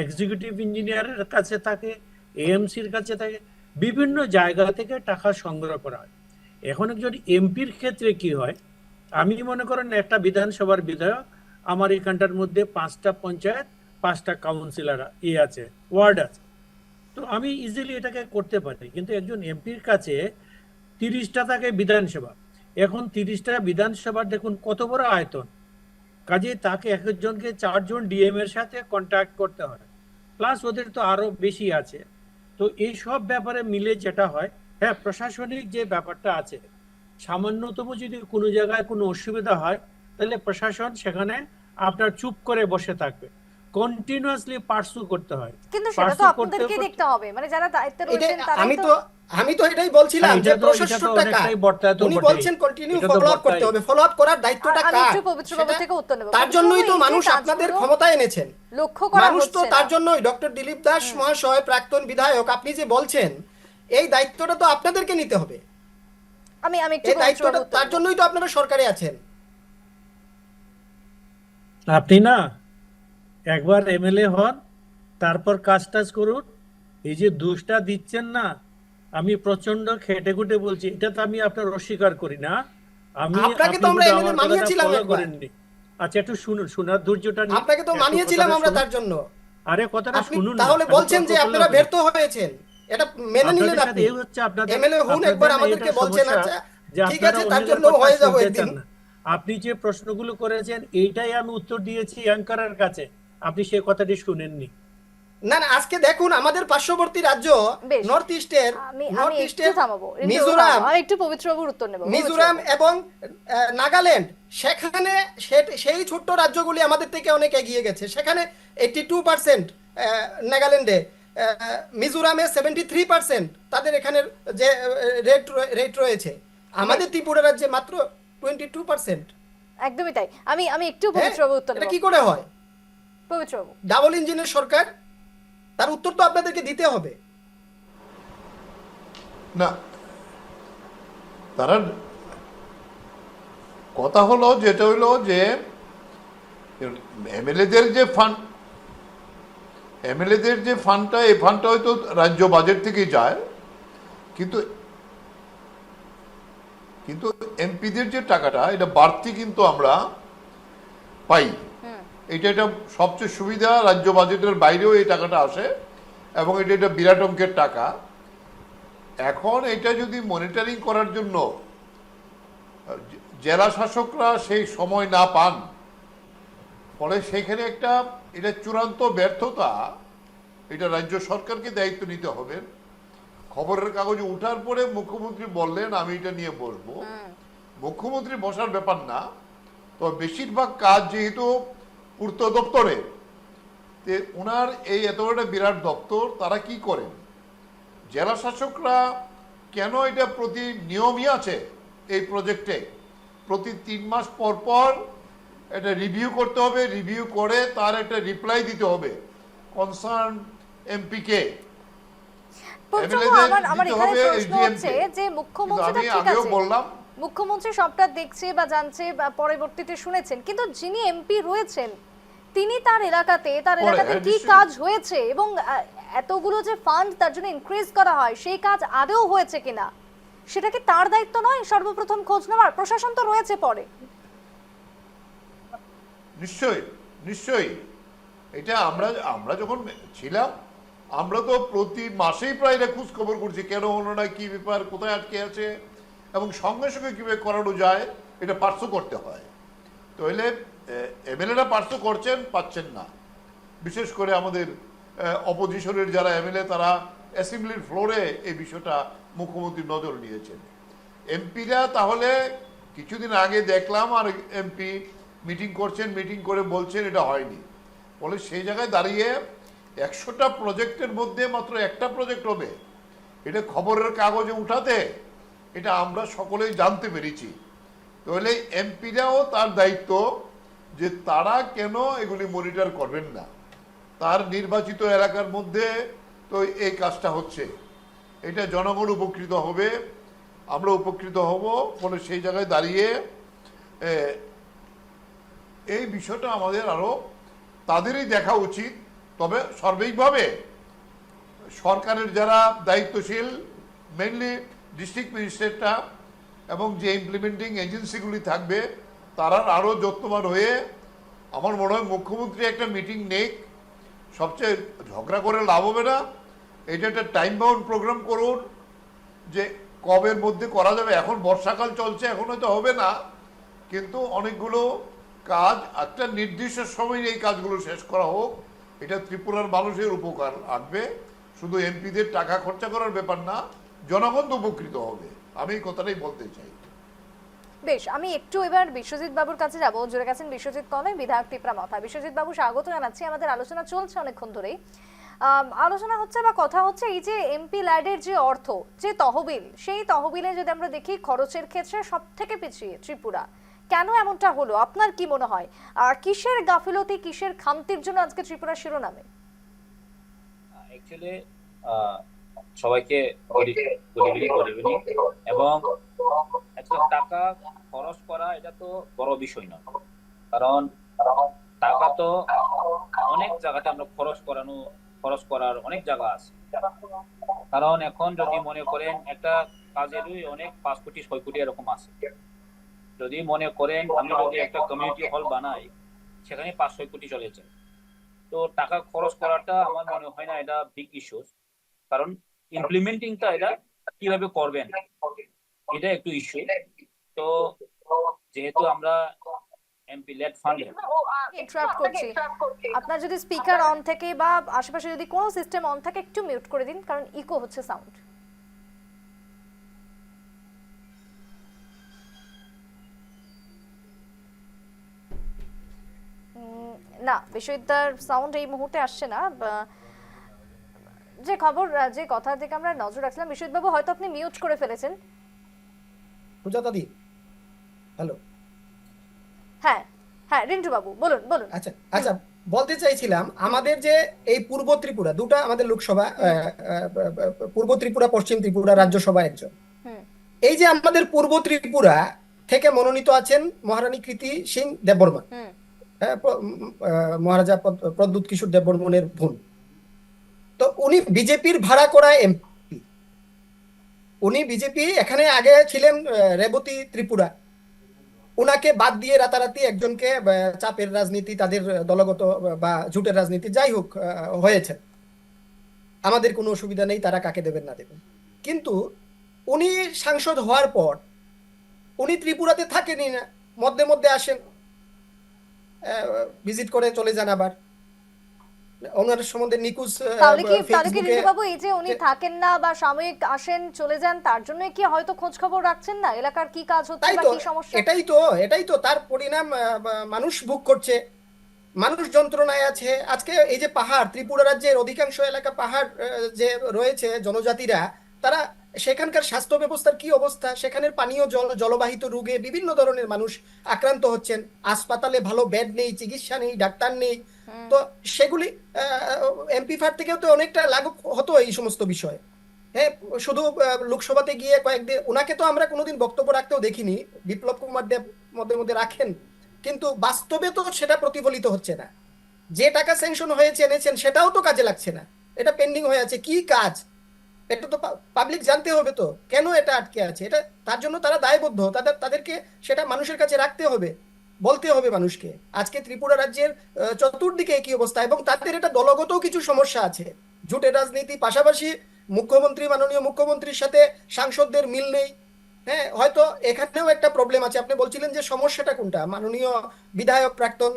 এক্সিকিউটিভ ইঞ্জিনিয়ারের কাছে থাকে, এএমসির কাছে থাকে, বিভিন্ন জায়গা থেকে টাকা সংগ্রহ করা হয়। এখন একজন এমপির ক্ষেত্রে কি হয়, আমি মনে করেন একটা বিধানসভার বিধায়ক, আমার এখানটার মধ্যে 5টা পঞ্চায়েত, 5টা কাউন্সিলর আছে, ওয়ার্ড আছে, তো আমি ইজিলি এটাকে করতে পারি। কিন্তু একজন এমপির কাছে 30টা থাকে বিধানসভা, এখন 30টা বিধানসভার দেখুন কত বড় আয়তন, কাজে তাকে একজনকে 4 জন ডিএম এর সাথে কন্ট্যাক্ট করতে হয়, প্লাস ওদের তো আরো বেশি আছে। তো এই সব ব্যাপারে মিলে যেটা হয়, হ্যাঁ প্রশাসনিক যে ব্যাপারটা আছে, সামান্যতম যদি কোনো জায়গায় কোনো অসুবিধা হয়, তাহলে প্রশাসন সেখানে আপনার চুপ করে বসে থাকবে, কন্টিনিউয়াসলি পার্সু করতে হয়। কিন্তু সেটা তো পার্সু আপনাদেরকে দেখতে হবে, মানে যারা দায়িত্বে এটা রয়েছেন তারাই আমি তো। তো আমি তো এটাই বলছিলাম হ্যাঁ, যে এটা তো প্রশাসনটা কার, অনেকটাই বর্তায়, তো উনি বটেই। বলছেন কন্টিনিউ এটা তো ফলো আপ করতে বর্তায়। হবে, ফলো আপ করার দায়িত্বটা আমি কার? একটু পবিত্র বাবু সেটা- থেকে উত্তর নেব। তার পবিত্র জন্যই বাবু, তো এই যে মানুষ আপনাদের কাজগুলো ক্ষমতায় এনেছেন। লক্ষ্য করা মানুষ তো হচ্ছে তার না। জন্যই, ডক্টর দিলীপ দাস মহাশয় প্রাক্তন বিধায়ক, আপনি যে বলছেন এই দায়িত্বটা তো আপনাদেরকে নিতে হবে। আমি একটু এই পবিত্র দায়িত্বটা বাবু উত্তর তার নেব। জন্যই তো আপনারা সরকারে আছেন। আপনি না একবার এমএলএ হন, তারপর কাজ টাজ করুন। এই যে দুষ্টা দিচ্ছেন না, আমি প্রচন্ড খেটে খুটে বলছি, এটা তো আমি আপনার অস্বীকার করি না। আমি আপনাকে তো আপনি আমরা বোধহয় এমএলএ আমার কথাটা মানিয়েছিলাম ফলো একবার। করেননি। আচ্ছা একটু শুনুন, শোনার ধৈর্যটা নিন। আপনাকে তো একটু মানিয়েছিলাম কথাটা আমরা শুনুন। তার জন্য। আরে কথাটা আপনি শুনুন না, তাহলে আমি বলছেন তর্ক যে করলেও আপনারা হবে না। ব্যর্থ হয়েছেন, এটা মেনে নিলেন আপনাদের সাথে আপনি। এই হচ্ছে আপনাদের এমএলএ হুন আপনাদের একবার না, আমাদেরকে এটা বলছেন, সমস্যা আচ্ছা যে ঠিক আপনারা আছে, তার অন্যদের জন্য কথা হয়ে যাবো শুনতে একদিন। চান না। আপনি যে প্রশ্নগুলো করেছেন এইটাই আমি উত্তর দিয়েছি অ্যাঙ্কারের কাছে, আপনি সেই কথাটি শুনেননি। না না, আজকে দেখুন আমাদের পার্শ্ববর্তী রাজ্য বেশ। নর্থ ইস্টের আমি নর্থ একটু ইস্টের থামাবো, মিজোরাম, আমি একটু পবিত্র বাবুর উত্তর নেব। মিজোরাম এবং নাগাল্যান্ড, সেখানে সেই ছোট্ট রাজ্যগুলি আমাদের থেকে অনেক এগিয়ে গেছে। সেখানে 82% নাগাল্যান্ডে, মিজোরামে 73% তাদের এখানের যে রেট রয়েছে, আমাদের ত্রিপুরা রাজ্যে মাত্র 22%। একদমই তাই। আমি একটু হ্যাঁ, পবিত্র বাবু উত্তর এটা নেব। কি করে হয়? পবিত্র বাবু, ডাবল ইঞ্জিনের সরকার, তার উত্তর তো আপনাদেরকে দিতে হবে। না, তারা কথা হলো যেটা হলো যে এমএলএদের যে ফান্ড, এমএলএদের যে ফান্ডটা, এই ফান্ডটা হয়তো রাজ্য বাজেট থেকেই যায়, কিন্তু কিন্তু এমপিদের যে টাকাটা, এটা বাড়তি কিন্তু আমরা পাই। এটা সবচেয়ে সুবিধা, রাজ্য বাজেটের বাইরেও এই টাকাটা আসে এবং এটা বিরাট অঙ্কের টাকা। এখন এটা যদি মনিটরিং করার জন্য জেলা শাসকরা সেই সময় না পান, ফলে সেখানে এটা চূড়ান্ত ব্যর্থতা। এটা রাজ্য সরকারকে দায়িত্ব নিতে হবে। খবরের কাগজে উঠার পরে মুখ্যমন্ত্রী বললেন আমি এটা নিয়ে বসবো, মুখ্যমন্ত্রী বসার ব্যাপার না। তো বেশিরভাগ কাজ যেহেতু পূর্ত দপ্তরে, তে ওনার এই এত বড় একটা বিরাট দপ্তর, তারা কি করেন? জেলা শাসকরা কেন এটা প্রতি নিয়মই আছে এই প্রজেক্টে, প্রতি 3 মাস পর পর এটা রিভিউ করতে হবে, রিভিউ করে তার একটা রিপ্লাই দিতে হবে কনসার্ন এমপিকে। প্রথম আমার এখানে প্রশ্ন হচ্ছে যে মুখ্যমন্ত্রী ঠিক আগেও আছে, বললাম মুখ্যমন্ত্রী সবটা দেখছে বা জানছে বা পরবর্তীতে শুনেছেন, কিন্তু যিনি এমপি রয়েছেন তিনি তার এলাকাতে কি নিশ্চয়ই। কাজ হয়েছে এবং এতগুলো যে ফান্ড তার জন্য ইনক্রিজ করা হয় সেই কাজ আদৌ হয়েছে কিনা সেটা কি তার দায়িত্ব নয় সর্বপ্রথম খোঁজ নেওয়ার? প্রশাসন তো রয়েছে পরে। নিশ্চয়ই নিশ্চয়ই, এটা আমরা যখন ছিলাম আমরা তো প্রতি মাসেই প্রায় এটা খোঁজ খবর করছি, কেন হলো না, কি ব্যাপার, কোথায় আটকে আছে, এবং সঙ্গে সঙ্গে কীভাবে করানো যায় এটা পার্শ্ব করতে হয়। তো এলে এমএলএরা পার্শ্ব করছেন, পাচ্ছেন না। বিশেষ করে আমাদের অপোজিশনের যারা এমএলএ তারা অ্যাসেম্বলির ফ্লোরে এই বিষয়টা মুখ্যমন্ত্রীর নজর নিয়েছেন। এমপিরা তাহলে কিছুদিন আগে দেখলাম আর এমপি মিটিং করছেন, মিটিং করে বলছেন এটা হয়নি, বলে সেই জায়গায় দাঁড়িয়ে 100টা প্রজেক্টের মধ্যে মাত্র একটা প্রজেক্ট হবে, এটা খবরের কাগজে উঠাতে এটা আমরা সকলেই জানতে পেরেছি। তাহলে এমপিরাও তার দায়িত্ব যে তারা কেন এগুলি মনিটর করবেন না, তার নির্বাচিত এলাকার মধ্যে তো এই কাজটা হচ্ছে, এটা জনগণ উপকৃত হবে, আমরা উপকৃত হব, ফলে সেই জায়গায় দাঁড়িয়ে এই বিষয়টা আমাদের আরও তাদেরই দেখা উচিত। তবে সার্বিকভাবে সরকারের যারা দায়িত্বশীল, মেনলি ডিস্ট্রিক্ট ম্যাজিস্ট্রেটরা এবং যে ইমপ্লিমেন্টিং এজেন্সিগুলি থাকবে তারা আরও যত্নবান হয়ে, আমার মনে হয় মুখ্যমন্ত্রী একটা মিটিং নেক, সবচেয়ে ঝগড়া করে লাভ হবে না, এটা একটা টাইম বাউন্ড প্রোগ্রাম করুন যে কবের মধ্যে করা যাবে। এখন বর্ষাকাল চলছে, এখন হয়তো হবে না, কিন্তু অনেকগুলো কাজ একটা নির্দিষ্ট সময়ে এই কাজগুলো শেষ করা হোক, এটা ত্রিপুরার মানুষের উপকার আসবে, শুধু এমপিদের টাকা খরচা করার ব্যাপার না, জনগণ তো উপকৃত হবে। আমি এই কথাটাই বলতে চাই। বেশ, আমি একটু এবার বিশ্বজিৎ বাবুর কাছে যাব। জুড়ে গেছেন বিশ্বজিৎ কলে, বিধায়ক টিপরা মাথা। বিশ্বজিৎ বাবু, স্বাগত জানাচ্ছি। আমাদের আলোচনা চলছে অনেকক্ষণ ধরেই, আলোচনা হচ্ছে বা কথা হচ্ছে এই যে এমপি ল্যাডের যে অর্থ, যে তহবিল, সেই তহবিলে যদি আমরা দেখি খরচের ক্ষেত্রে সব থেকে পিছিয়ে ত্রিপুরা। কেন এমনটা হলো আপনার কি মনে হয়? আর কিসের গাফিলতি, কিসের খামতির জন্য আজকে ত্রিপুরা শিরোনামে? অ্যাকচুয়ালি সবাইকে গুড ইভিনিং। এবং একটা টাকা খরচ করা এটা তো বড় বিষয় নয়, কারণ টাকা তো অনেক জায়গাতে আমরা খরচ করার অনেক জায়গা আছে। কারণ এখন যদি মনে করেন একটা কাজেরই অনেক 5 কোটি 6 কোটি এরকম আছে, যদি মনে করেন আমরা যদি একটা কমিউনিটি হল বানাই সেখানে 5-6 কোটি চলে যায়, তো টাকা খরচ করাটা আমার মনে হয় না এটা বিগ ইস্যু। কারণ ইমপ্লিমেন্টিংটা এটা কিভাবে করবেন এটা একটু ইস্যু। তো যেহেতু আমরা এমপি লেড ফান্ড, ইন্টারাপ্ট করছি, আপনার যদি স্পিকার অন থাকে বা আশেপাশে যদি কোনো সিস্টেম অন থাকে একটু মিউট করে দিন, কারণ ইকো হচ্ছে সাউন্ড। না, বিশ্ববিদ্যালয়ের সাউন্ড এই মুহূর্তে আসছে না। যে খবর, যে কথার দিকে আমরা নজর রাখছিলাম, বিশ্বজিৎ বাবু হয়তো আপনি মিউট করে ফেলেছেন। সুজাতা দি, হ্যালো। হ্যাঁ হ্যাঁ, রিন্টু বাবু বলুন বলুন। আচ্ছা আচ্ছা, বলতে চাইছিলাম আমাদের যে এই পূর্ব ত্রিপুরা, দুটা আমাদের লোকসভা, পূর্ব ত্রিপুরা, পশ্চিম ত্রিপুরা, রাজ্যসভা একজন। এই যে আমাদের পূর্ব ত্রিপুরা থেকে মনোনীত আছেন মহারানী কৃতি সিং দেববর্মা, মহারাজা প্রদ্যুৎ কিশোর দেববর্মনের বোন। তো উনি বিজেপির ভাড়া করা এমপি, উনি বিজেপি, এখানে আগে ছিলেন রেবতী ত্রিপুরা, উনাকে বাদ দিয়ে রাতারাতি একজনকে চাপের রাজনীতি, তাদের দলগত বা জোটের রাজনীতি যাই হোক হয়েছে, আমাদের কোনো অসুবিধা নেই তারা কাকে দেবেন না দেবেন। কিন্তু উনি সাংসদ হওয়ার পর উনি ত্রিপুরাতে থাকেনই না, মধ্যে মধ্যে আসেন, ভিজিট করে চলে যান, আবার ওনার সম্বন্ধে নিকুজ তাহলে কি রিন্টু বাবু এই যে উনি থাকেন না বা সাময়িক আসেন চলে যান, তার জন্য কি হয়তো খোঁজ খবর রাখছেন না এলাকার কি কাজ হচ্ছে বা কি সমস্যা? এটাই তো তার পরিণাম মানুষ ভোগ করছে। মানুষ যন্ত্রণায় আছে। আজকে এই যে পাহাড়, ত্রিপুরা রাজ্যের অধিকাংশ এলাকা পাহাড় যে রয়েছে জনজাতিরা, তারা সেখানকার স্বাস্থ্য ব্যবস্থার কি অবস্থা, সেখানের পানীয় জল, জলবাহিত রোগে বিভিন্ন ধরনের মানুষ আক্রান্ত হচ্ছেন, হাসপাতালে ভালো বেড নেই, চিকিৎসা নেই, ডাক্তার নেই। তো সেগুলি এমপি ফান্ড থেকেও তো অনেকটা লাঘব হতো এই সমস্ত বিষয়। হ্যাঁ, শুধু লোকসভাতে গিয়ে কয়েকদিন, ওনাকে তো আমরা কোনোদিন বক্তব্য রাখতেও দেখিনি। বিপ্লব কুমার দেব মধ্যে মধ্যে রাখেন, কিন্তু বাস্তবে তো সেটা প্রতিফলিত হচ্ছে না। যে টাকা স্যাংশন হয়েছে, এনেছেন, সেটাও তো কাজে লাগছে না, এটা পেন্ডিং হয়ে আছে। কি কাজ, এটা তো পাবলিক জানতে হবে তো কেন এটা আটকে আছে। এটা তার জন্য তারা দায়বদ্ধ, তাদেরকে সেটা মানুষের কাছে রাখতে হবে, বলতে হবে মানুষকে। আজকে ত্রিপুরা রাজ্যের চতুর্দিকে একই অবস্থা, এবং তাদের এটা দলগত কিছু সমস্যা আছে, জোটের রাজনীতি, পাশাপাশি মুখ্যমন্ত্রী, মাননীয় মুখ্যমন্ত্রীর সাথে সাংসদদের মিল নেই। হ্যাঁ, হয়তো এখানেও একটা প্রবলেম আছে। আপনি বলছিলেন যে সমস্যাটা কোনটা, মাননীয় বিধায়ক প্রাক্তন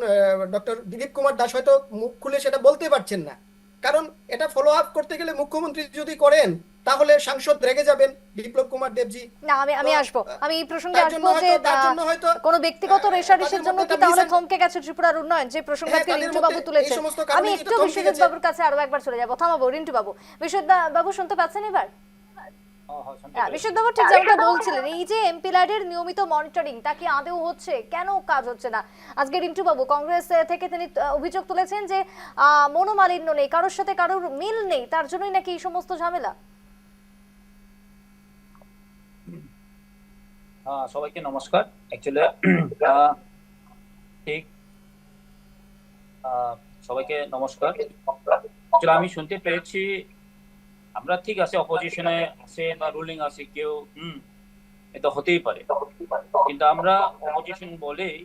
ডক্টর দিলীপ কুমার দাস হয়তো মুখ খুলে সেটা বলতে পারছেন না, কারণ এটা ফলো আপ করতে গেলে মুখ্যমন্ত্রী যদি করেন তাহলে সাংসদ রেগে যাবেন, বিপ্লব কুমার দেবজি। না, আমি তো, আসবো, আমি এই প্রসঙ্গে তার আসবো জন্য যে হয়তো তার জন্য হয়তো কোনো ব্যক্তিগত রেশারেশির তাদের জন্য মধ্যে কি একটা তাহলে বিশাল- থমকে গেছে ত্রিপুরার উন্নয়ন, যে প্রসঙ্গে হ্যাঁ, আজকে তাদের রিন্টু বাবু মধ্যে এই তুলেছেন? সমস্ত কারণে আমি কিন্তু একটু থমকে বিশ্বজিৎ গেছে। বাবুর কাছে আরো একবার চলে যাবো, থামাবো রিন্টু বাবু। বিশ্বজিৎ বাবু শুনতে পাচ্ছেন এবার? শুনতে হ্যাঁ, পেরেছি। বিশ্বজিৎ বাবু ঠিক যেমনটা বলছিলেন, এই যে এমপি ল্যাডের নিয়মিত মনিটরিং তা কি আদৌ হচ্ছে, কেন কাজ হচ্ছে না? আজকে রিন্টু বাবু কংগ্রেস থেকে তিনি অভিযোগ তুলেছেন যে মনোমালিন্য নেই, কারোর সাথে কারোর মিল নেই, তার জন্যই নাকি এই সমস্ত ঝামেলা। সবাইকে নমস্কার। অ্যাকচুয়ালি ঠিক সবাইকে নমস্কার। অ্যাকচুয়ালি আমি শুনতে পেরেছি আমরা ঠিক আছে, অপোজিশনে আছে বা রুলিং আছে কেউ, এটা হতেই পারে, কিন্তু আমরা অপোজিশন বলেই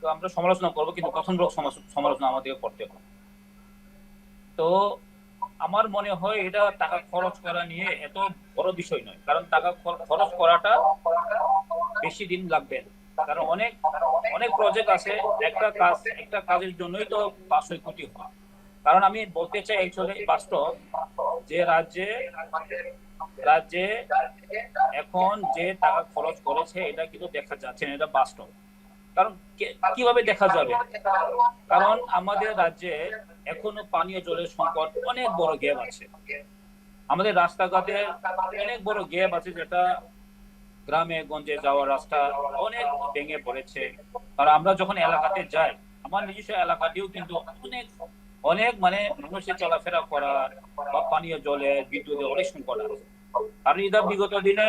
তো আমরা সমালোচনা করবো, কিন্তু গঠনমূলক সমালোচনা আমাদেরকে করতে হবে। তো আমার মনে হয় এটা টাকা খরচ করা নিয়ে এত বড় বিষয় নয়, কারণ টাকা খরচ করাটা বেশি দিন লাগবে না, কারণ অনেক অনেক প্রজেক্ট আছে, একটা কাজের জন্যই তো 500 কোটি হয়। কারণ আমি বলতে চাই অ্যাকচুয়ালি বাস্তব যে রাজ্যে এখন যে টাকা খরচ করেছে এটা কিন্তু দেখা যাচ্ছে না, এটা বাস্তব। কারণ কিভাবে দেখা যাবে, কারণ আমাদের রাজ্যে এখনো পানীয় জলের সংকট, অনেক বড় গ্যাপ আছে। আমাদের রাস্তাঘাটে অনেক বড় গ্যাপ আছে, যেটা গ্রামে গঞ্জে যাওয়ার রাস্তা অনেক ভেঙে পড়েছে। আর আমরা যখন এলাকাতে যাই, আমার নিজস্ব এলাকাতেও কিন্তু অনেক অনেক মানে মানুষের চলাফেরা করা বা পানীয় জলে, বিদ্যুতের অনেক সংকট আছে। আর এটা বিগত দিনে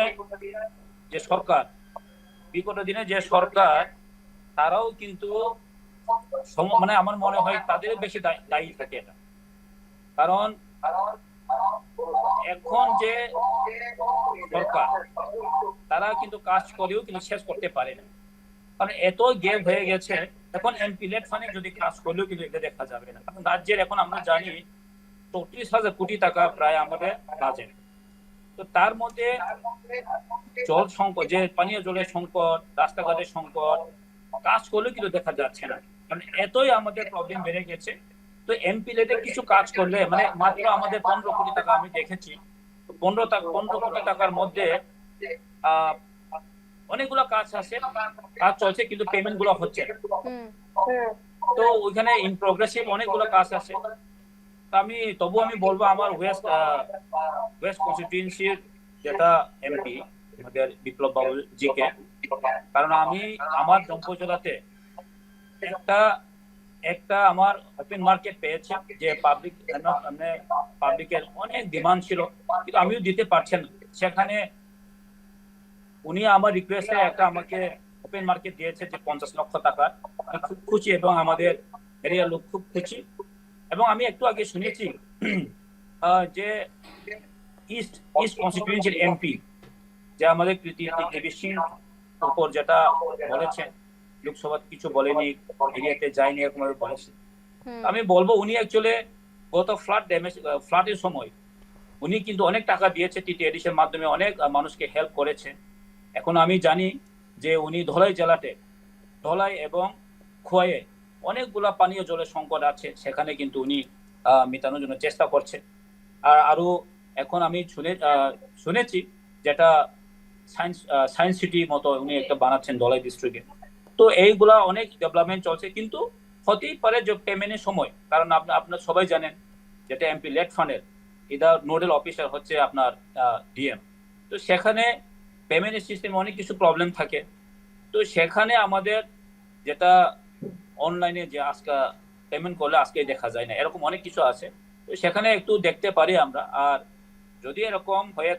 যে সরকার তারাও কিন্তু মানে আমার মনে হয় তাদের বেশি দায়ী থাকে এটা। কারণ এখন যে সরকার তারা কিন্তু কাজ করেও কিন্তু শেষ করতে পারে না, কারণ এত গ্যাপ হয়ে গেছে। এখন এমপি লেড ফান্ডে যদি কাজ করলেও কিন্তু এটা দেখা যাবে না, কারণ রাজ্যের এখন আমরা জানি 34,000 কোটি টাকা প্রায় আমাদের বাজেট। তো তার মধ্যে জল সংকট, যে পানীয় জলের সংকট, রাস্তাঘাটের সংকট, কাজ করলেও কিন্তু দেখা যাচ্ছে না, কারণ এতই আমাদের প্রবলেম বেড়ে গেছে। তো এমপি লেডে কিছু কাজ করলে মানে মাত্র আমাদের 15 কোটি টাকা আমি দেখেছি, 15 কোটি টাকার মধ্যে অনেকগুলো কাজ আছে, কাজ চলছে, কিন্তু পেমেন্ট গুলো হচ্ছে না। তো ওইখানে ইন প্রগ্রেসিভ অনেকগুলো কাজ আছে। তবু আমি বলবো আমার ওয়েস্ট কনস্টিটিউয়েন্সির যেটা এমপি আমাদের বিপ্লব বাবু জিকে, কারণ আমি আমার জম্পজলাতে একটা আমার ওপেন মার্কেট পেয়েছে, যে পাবলিকের অনেক ডিমান্ড ছিল, কিন্তু আমিও দিতে পারছেন না। সেখানে উনি আমার রিকোয়েস্টে একটা আমাকে ওপেন মার্কেট দিয়েছে, যে 50 লক্ষ টাকা। আমি খুব খুশি, এবং আমাদের এরিয়ার লোক খুব খুশি। এবং আমি একটু আগে শুনেছি যে ইস্ট কনস্টিটিউয়েন্সির এমপি যে আমাদের কৃতি সিং উপর যেটা বলেছেন, লোকসভা কিছু বলেনি, এরিয়াতে যায়নি, এরকম ভাবে বলেছে। আমি বলবো উনি অ্যাকচুয়ালি গত ফ্লাডের সময় উনি কিন্তু অনেক টাকা দিয়েছে, টিটিআইডিসির মাধ্যমে অনেক মানুষকে হেল্প করেছে। এখন আমি জানি যে উনি ধলাই এবং খোয়াইয়ে অনেকগুলা পানীয় জলের সংকট আছে, সেখানে কিন্তু উনি মেটানোর জন্য চেষ্টা করছে। আর আরো এখন আমি শুনেছি যেটা সায়েন্স সিটি মতো উনি একটা বানাচ্ছেন ধলাই ডিস্ট্রিক্টে। তো এইগুলা অনেক ডেভেলপমেন্ট চলছে, কিন্তু হতেই পারে যে পেমেন্টের সময়, কারণ আপনার সবাই জানেন যেটা এমপি লেট ফান্ডের এটা নোডাল অফিসার হচ্ছে আপনার ডিএম। তো সেখানে পেমেন্টের সিস্টেমে অনেক কিছু প্রবলেম থাকে। তো সেখানে আমাদের যেটা অনলাইনে যে আজকে পেমেন্ট করলে আজকে দেখা যায় না, এরকম অনেক কিছু আছে। তো সেখানে একটু দেখতে পারি আমরা। আর যদি এরকম হয়ে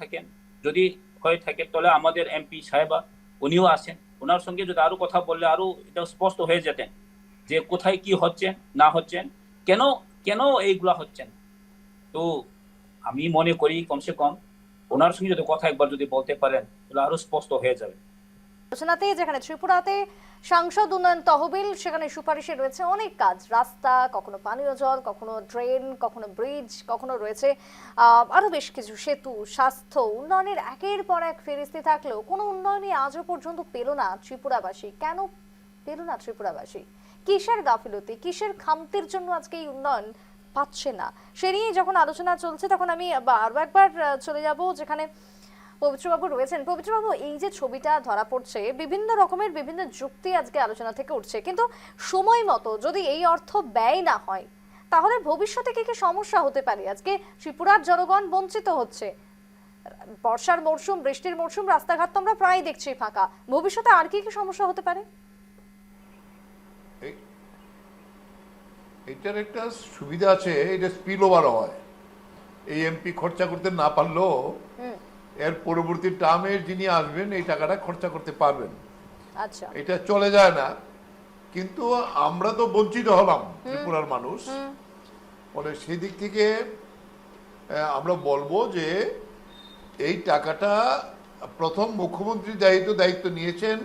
থাকেন, যদি হয়ে থাকে তাহলে আমাদের এমপি সাহেবা উনিও আছেন, ওনার সঙ্গে যদি আরো কথা বললে আরো এটা স্পষ্ট হয়ে যেতেন যে কোথায় কি হচ্ছেন না হচ্ছেন, কেন কেন এইগুলা হচ্ছেন। তো আমি মনে করি কমসে কম ওনার সঙ্গে যদি কথা একবার যদি বলতে পারেন তাহলে আরো স্পষ্ট হয়ে যাবে। আলোচনাতে যেখানে ত্রিপুরাতে সাংসদ উন্নয়ন তহবিল, সেখানে সুপারিশে রয়েছে অনেক কাজ, রাস্তা, কখনো পানীয় জল, কখনো ড্রেন, কখনো ব্রিজ, কখনো রয়েছে আরো বেশ কিছু সেতু, স্বাস্থ্য উন্নয়নের একের পর এক ফেরিস্তি থাকলেও কোনো উন্নয়নই আজও পর্যন্ত পেল না ত্রিপুরাবাসী। কেন পেল না ত্রিপুরাবাসী? কিসের গাফিলতি, কিসের খামতির জন্য আজকে এই উন্নয়ন পাচ্ছে না? সে নিয়ে যখন আলোচনা চলছে তখন আমি আরো একবার চলে যাব যেখানে পবিত্রবাবু রয়েছেন। পবিত্রবাবু, এই যে ছবিটা ধরা পড়ছে, বিভিন্ন রকমের বিভিন্ন যুক্তি আজকে আলোচনা থেকে উঠছে, কিন্তু সময় মতো যদি এই অর্থ ব্যয় না হয় তাহলে ভবিষ্যতে কি কি সমস্যা হতে পারে? আজকে ত্রিপুরার জনগণ বঞ্চিত হচ্ছে। বর্ষার মরশুম, বৃষ্টির মরশুম, রাস্তাঘাট তো আমরা প্রায় দেখছি ফাঁকা। ভবিষ্যতে আর কি কি সমস্যা হতে পারে? এটার একটা সুবিধা আছে, এটা স্পিল ওভার হয়। এই এমপি খরচা করতে না পারলেও এর পরবর্তী টার্মের যিনি আসবেন এই টাকাটা খরচা করতে পারবেন। আচ্ছা, এটা চলে যায় না, কিন্তু আমরা তো বঞ্চিত হলাম ত্রিপুরার মানুষ। ফলে সেই দিক থেকে আমরা বলবো যে এই টাকাটা প্রথম মুখ্যমন্ত্রী দায়িত্ব নিয়েছেন,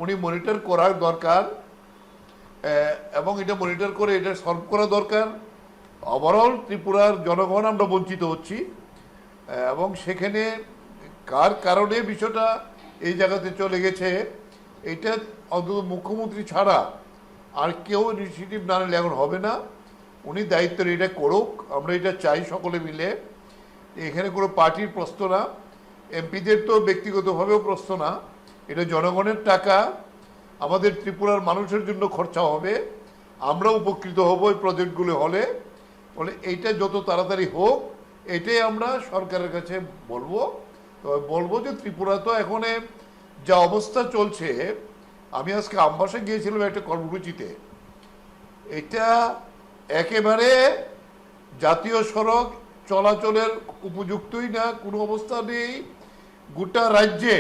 উনি মনিটর করার দরকার এবং এটা মনিটর করে এটা সলভ করা দরকার। ওভারঅল ত্রিপুরার জনগণ আমরা বঞ্চিত হচ্ছি এবং সেখানে কার কারণে বিষয়টা এই জায়গাতে চলে গেছে এটা অন্তত মুখ্যমন্ত্রী ছাড়া আর কেউ ইনিশিয়েটিভ না নিলে এখন হবে না। উনি দায়িত্বের এটা করুক, আমরা এটা চাই সকলে মিলে। এখানে কোনো পার্টির প্রশ্ন না, এমপিদের তো ব্যক্তিগতভাবেও প্রশ্ন না, এটা জনগণের টাকা, আমাদের ত্রিপুরার মানুষের জন্য খরচা হবে, আমরা উপকৃত হব এই প্রজেক্টগুলো হলে। ফলে এইটা যত তাড়াতাড়ি হোক এটাই আমরা সরকারের কাছে বলবো। তবে বলবো যে ত্রিপুরা তো এখন যা অবস্থা চলছে, আমি আজকে আমবাসে গিয়েছিলাম একটা কর্মসূচিতে, এটা একেবারে জাতীয় সড়ক চলাচলের উপযুক্তই না, কোনো অবস্থা নেই। গোটা রাজ্যে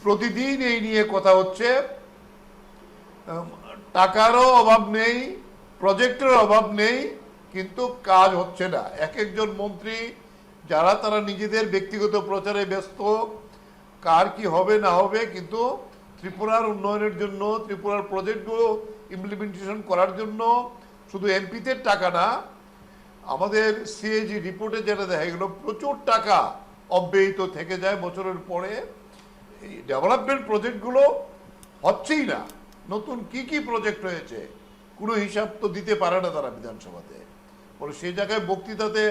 প্রতিদিন এই নিয়ে কথা হচ্ছে, টাকারও অভাব নেই, প্রজেক্টের অভাব নেই, কিন্তু কাজ হচ্ছে না। এক একজন মন্ত্রী যারা তারা নিজেদের ব্যক্তিগত প্রচারে ব্যস্ত, কার কি হবে না হবে, কিন্তু ত্রিপুরার উন্নয়নের জন্য, ত্রিপুরার প্রজেক্টগুলো ইমপ্লিমেন্টেশন করার জন্য শুধু এমপিদের টাকা না, আমাদের সিএজি রিপোর্টে যেটা দেখা গেল প্রচুর টাকা অব্যয়িত থেকে যায় বছরের পরে। এই ডেভেলপমেন্ট প্রজেক্টগুলো হচ্ছেই না। নতুন কি কি প্রজেক্ট হয়েছে কোনো হিসাব তো দিতে পারে না তারা বিধানসভাতে। বলে সেই জায়গায় বক্তৃতাতে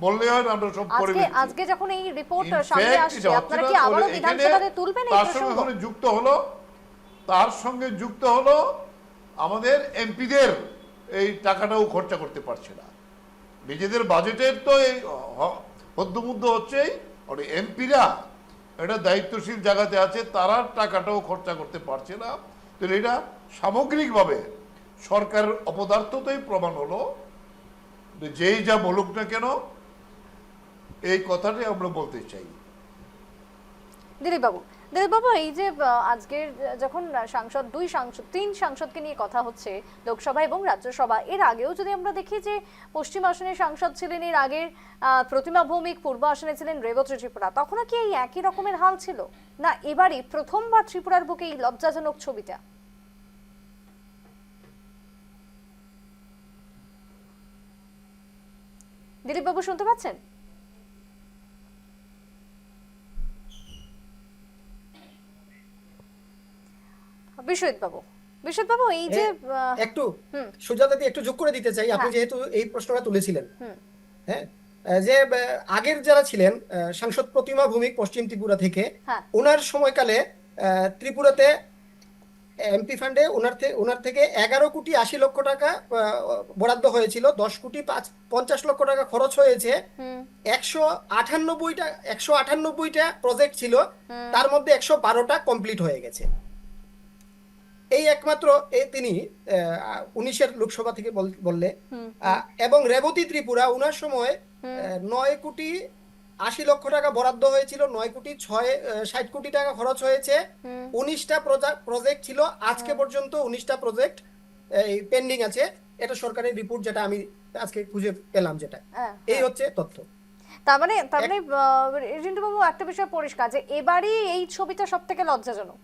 বললে হয় না আমরা সব করে আজকে যখন এই রিপোর্ট সামনে আসছে আপনারা কি আবারো বিধানসভাতে তুলবেন এই প্রসঙ্গ? তার সঙ্গে যুক্ত হলো আমাদের এমপিদের এই টাকাটাও খরচা করতে পারছে না। নিজেদের বাজেটের তো এই হদ্দমুদ্দ হচ্ছেই, এমপিরা এটা দায়িত্বশীল জায়গাতে আছে, তারা টাকাটাও খরচা করতে পারছে না। তো এটা সামগ্রিকভাবে সরকারের অপদার্থতাই প্রমাণ হলো। যেই যা বলুক না কেন এই কথাটাই আমরা বলতে চাই। দিলীপ বাবু, এই যে আজকের যখন সাংসদ, তিন সাংসদকে নিয়ে কথা হচ্ছে লোকসভা এবং রাজ্যসভা, এর আগেও যদি আমরা দেখি যে পশ্চিম আসনের সাংসদ ছিলেন, এর আগের প্রতিমা ভৌমিক, পূর্ব আসনে ছিলেন রেবতী ত্রিপুরা, তখনও কি এই একই রকমের হাল ছিল না এবারই প্রথমবার ত্রিপুরার বুকে এই লজ্জাজনক ছবিটা? দিলীপ বাবু শুনতে পাচ্ছেন? বিশ্বজিৎ বাবু, এই যে একটু সুজাতাদি একটু যোগ করে দিতে চাই, আপনি যেহেতু এই প্রশ্নটা তুলেছিলেন। হ্যাঁ, যে আগের যারা ছিলেন সাংসদ প্রতিমা ভৌমিক পশ্চিম ত্রিপুরা থেকে, ওনার সময়কালে ত্রিপুরাতে এমপি ফান্ডে ওনার থেকে 11,80,00,000 টাকা বরাদ্দ হয়েছিল, 10,50,00,000 টাকা খরচ হয়েছে। 198টা প্রজেক্ট ছিল, তার মধ্যে 112টা কমপ্লিট হয়ে গেছে। এই একমাত্র তিনি 19-এর লোকসভা থেকে বললে। এবং রেবতী ত্রিপুরা ওনার সময় 9,80,00,000 টাকা বরাদ্দ হয়েছিল, 9,60,00,000 টাকা খরচ হয়েছে, 19টা প্রজেক্ট ছিল, আজকে পর্যন্ত 19টা প্রজেক্ট পেন্ডিং আছে। এটা সরকারের রিপোর্ট, যেটা আমি আজকে খুঁজে পেলাম, যেটা এই হচ্ছে তথ্য। তার মানে রিন্টু বাবু, একটা বিষয় পরিষ্কার যে এবারই এই ছবিটা সব থেকে লজ্জাজনক।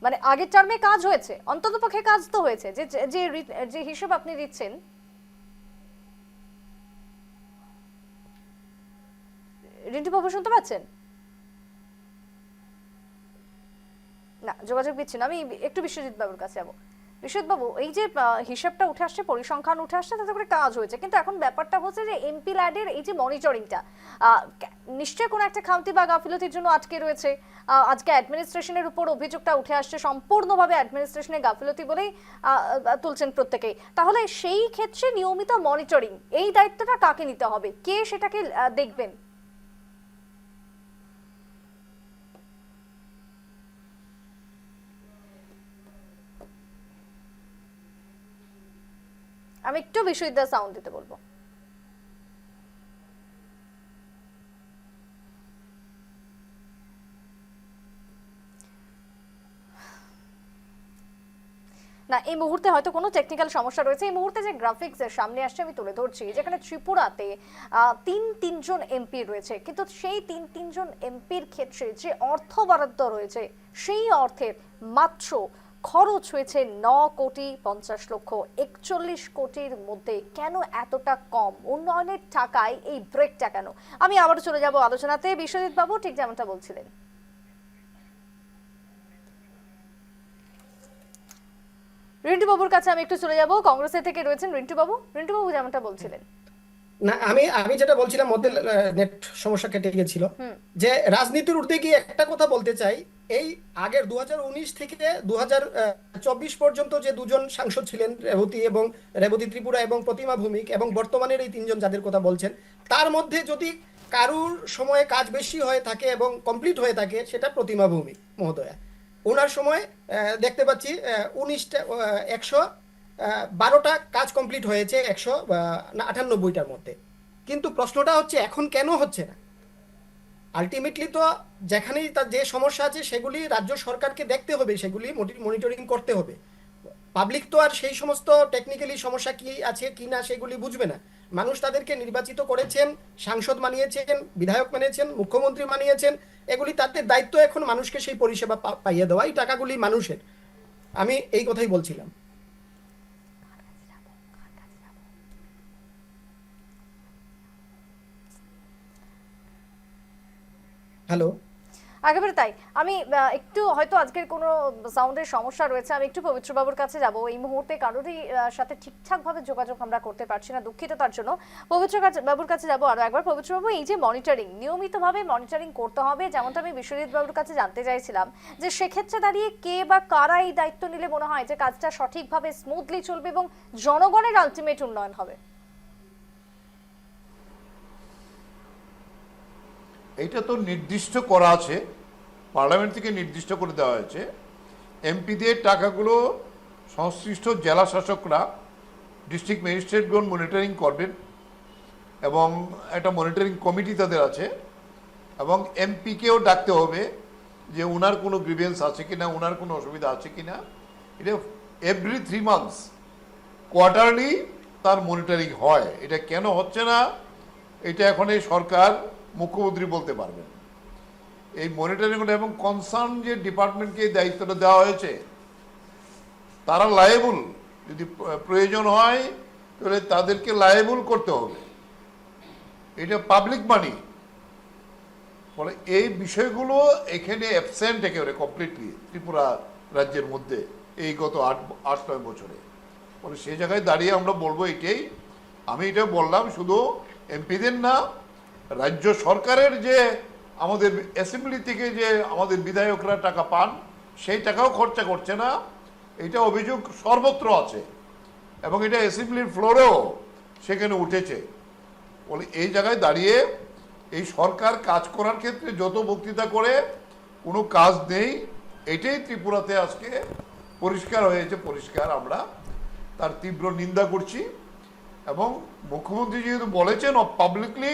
মানে আগের টার্মে কাজ হয়েছে, অন্ততপক্ষে কাজ তো হয়েছে, যে যে যে হিসেব আপনি দিচ্ছেন। রিন্টু বাবু শুনতে পাচ্ছেন? না, যোগাযোগ দিচ্ছেন। আমি একটু বিশ্বজিৎ বাবুর কাছে যাবো। বিশ্বজিৎ বাবু, এই যে হিসাবটা উঠে আসছে, পরিসংখ্যান উঠে আসছে, তাতে করে কাজ হয়েছে, কিন্তু এখন ব্যাপারটা হচ্ছে যে এমপি ল্যাডের এই যে মনিটরিংটা নিশ্চয়ই কোনো একটা খামতি বা গাফিলতির জন্য আটকে রয়েছে। আজকে অ্যাডমিনিস্ট্রেশনের উপর অভিযোগটা উঠে আসছে, সম্পূর্ণভাবে অ্যাডমিনিস্ট্রেশনের গাফিলতি বলেই তুলছেন প্রত্যেকেই। তাহলে সেই ক্ষেত্রে নিয়মিত মনিটরিং, এই দায়িত্বটা কাকে নিতে হবে? কে সেটাকে দেখবেন? আমি একটু বিশ্ববিদ্যালয় সাউন্ড দিতে বলবো। না, এই মুহূর্তে হয়তো কোনো টেকনিক্যাল সমস্যা রয়েছে। এই মুহূর্তে যে গ্রাফিক্স এর সামনে আসছে আমি তুলে ধরছি, যেখানে ত্রিপুরাতে তিনজন এমপি রয়েছে, কিন্তু সেই তিনজন এমপির ক্ষেত্রে যে অর্থ বরাদ্দ রয়েছে, সেই অর্থের মাত্র খরচ হয়েছে 9,50,00,000। 41 কোটির মধ্যে কেন এতটা কম? উন্নয়নের টাকায় এই ব্রেকটা কেন? আমি আবার চলে যাব আলোচনাতে। বিশ্বজিৎ বাবু ঠিক যেমনটা বলছিলেন। রিন্টু বাবুর কাছে আমি একটু চলে যাব। কংগ্রেসের থেকে রয়েছেন রিন্টু বাবু। রিন্টু বাবু যেমনটা বলছিলেন। না, আমি যেটা বলছিলাম, মধ্যে নেট সমস্যা কেটে গিয়েছিল, যে রাজনীতির ঊর্ধ্বে গিয়ে একটা কথা বলতে চাই। এই আগের 2019 থেকে 2024 পর্যন্ত যে দুজন সাংসদ ছিলেন, রেবতী ত্রিপুরা এবং প্রতিমা ভৌমিক, এবং বর্তমানের এই তিনজন যাদের কথা বলছেন, তার মধ্যে যদি কারুর সময়ে কাজ বেশি হয়ে থাকে এবং কমপ্লিট হয়ে থাকে, সেটা প্রতিমা ভৌমিক মহোদয়া। ওনার সময় দেখতে পাচ্ছি 112টা কাজ কমপ্লিট হয়েছে 198টার মধ্যে। কিন্তু প্রশ্নটা হচ্ছে এখন কেন হচ্ছে না? আলটিমেটলি তো যেখানেই তার যে সমস্যা আছে সেগুলি রাজ্য সরকারকে দেখতে হবে, সেগুলি মনিটরিং করতে হবে। পাবলিক তো আর সেই সমস্ত টেকনিক্যালি সমস্যা কি আছে কি না সেগুলি বুঝবে না। মানুষ তাদেরকে নির্বাচিত করেছেন, সাংসদ মানিয়েছেন, বিধায়ক মানিয়েছেন, মুখ্যমন্ত্রী মানিয়েছেন। এগুলি তাদের দায়িত্ব এখন মানুষকে সেই পরিষেবা পাইয়ে দেওয়া। এই টাকাগুলি মানুষের। আমি এই কথাই বলছিলাম। হ্যালো, একেবারে তাই। আমি একটু হয়তো আজকের কোনো সাউন্ডের সমস্যা রয়েছে, আমি একটু পবিত্র বাবুর কাছে যাব। এই মুহূর্তে কারোরই সাথে ঠিকঠাকভাবে যোগাযোগ আমরা করতে পারছি না, দুঃখিত তার জন্য। পবিত্র বাবুর কাছে যাব আরো একবার। পবিত্র বাবু, এই যে মনিটরিং, নিয়মিতভাবে মনিটরিং করতে হবে, যেমনটা আমি বিশ্বজিৎ বাবুর কাছে জানতে চাইছিলাম, যে সেক্ষেত্রে দাঁড়িয়ে কে বা কারা এই দায়িত্ব নিলে মনে হয় যে কাজটা সঠিকভাবে স্মুথলি চলবে এবং জনগণের আলটিমেট উন্নয়ন হবে? এইটা তো নির্দিষ্ট করা আছে, পার্লামেন্ট থেকে নির্দিষ্ট করে দেওয়া হয়েছে। এমপিদের টাকাগুলো সংশ্লিষ্ট জেলা শাসকরা, ডিস্ট্রিক্ট ম্যাজিস্ট্রেটগণ মনিটরিং করবেন, এবং একটা মনিটরিং কমিটি তাদের আছে, এবং এমপিকেও ডাকতে হবে যে ওনার কোনো গ্রিভেন্স আছে কিনা, ওনার কোনো অসুবিধা আছে কিনা। এটা এভরি 3 months কোয়ার্টারলি তার মনিটরিং হয়। এটা কেন হচ্ছে না, এটা এখন এই সরকার, মুখ্যমন্ত্রী বলতে পারবেন। এই মনিটরিং এবং কনসার্ন যে ডিপার্টমেন্টকে এই দায়িত্বটা দেওয়া হয়েছে, তারা লায়েবল, যদি প্রয়োজন হয় তাহলে তাদেরকে লায়েবল করতে হবে। এটা পাবলিক মানি। ফলে এই বিষয়গুলো এখানে অ্যাবসেন্ট একেবারে কমপ্লিটলি ত্রিপুরা রাজ্যের মধ্যে এই গত 8-9 বছরে। ফলে সেই জায়গায় দাঁড়িয়ে আমরা বলবো এটাই, আমি এটা বললাম শুধু এমপিদের না, রাজ্য সরকারের যে আমাদের অ্যাসেম্বলি থেকে যে আমাদের বিধায়করা টাকা পান, সেই টাকাও খরচা করছে না, এটা অভিযোগ সর্বত্র আছে এবং এটা অ্যাসেম্বলির ফ্লোরেও সেখানে উঠেছে। বলে এই জায়গায় দাঁড়িয়ে এই সরকার কাজ করার ক্ষেত্রে যত বক্তৃতা করে কোনো কাজ নেই, এটাই ত্রিপুরাতে আজকে পরিষ্কার হয়েছে। পরিষ্কার আমরা তার তীব্র নিন্দা করছি এবং মুখ্যমন্ত্রী যেহেতু বলেছেন পাবলিকলি,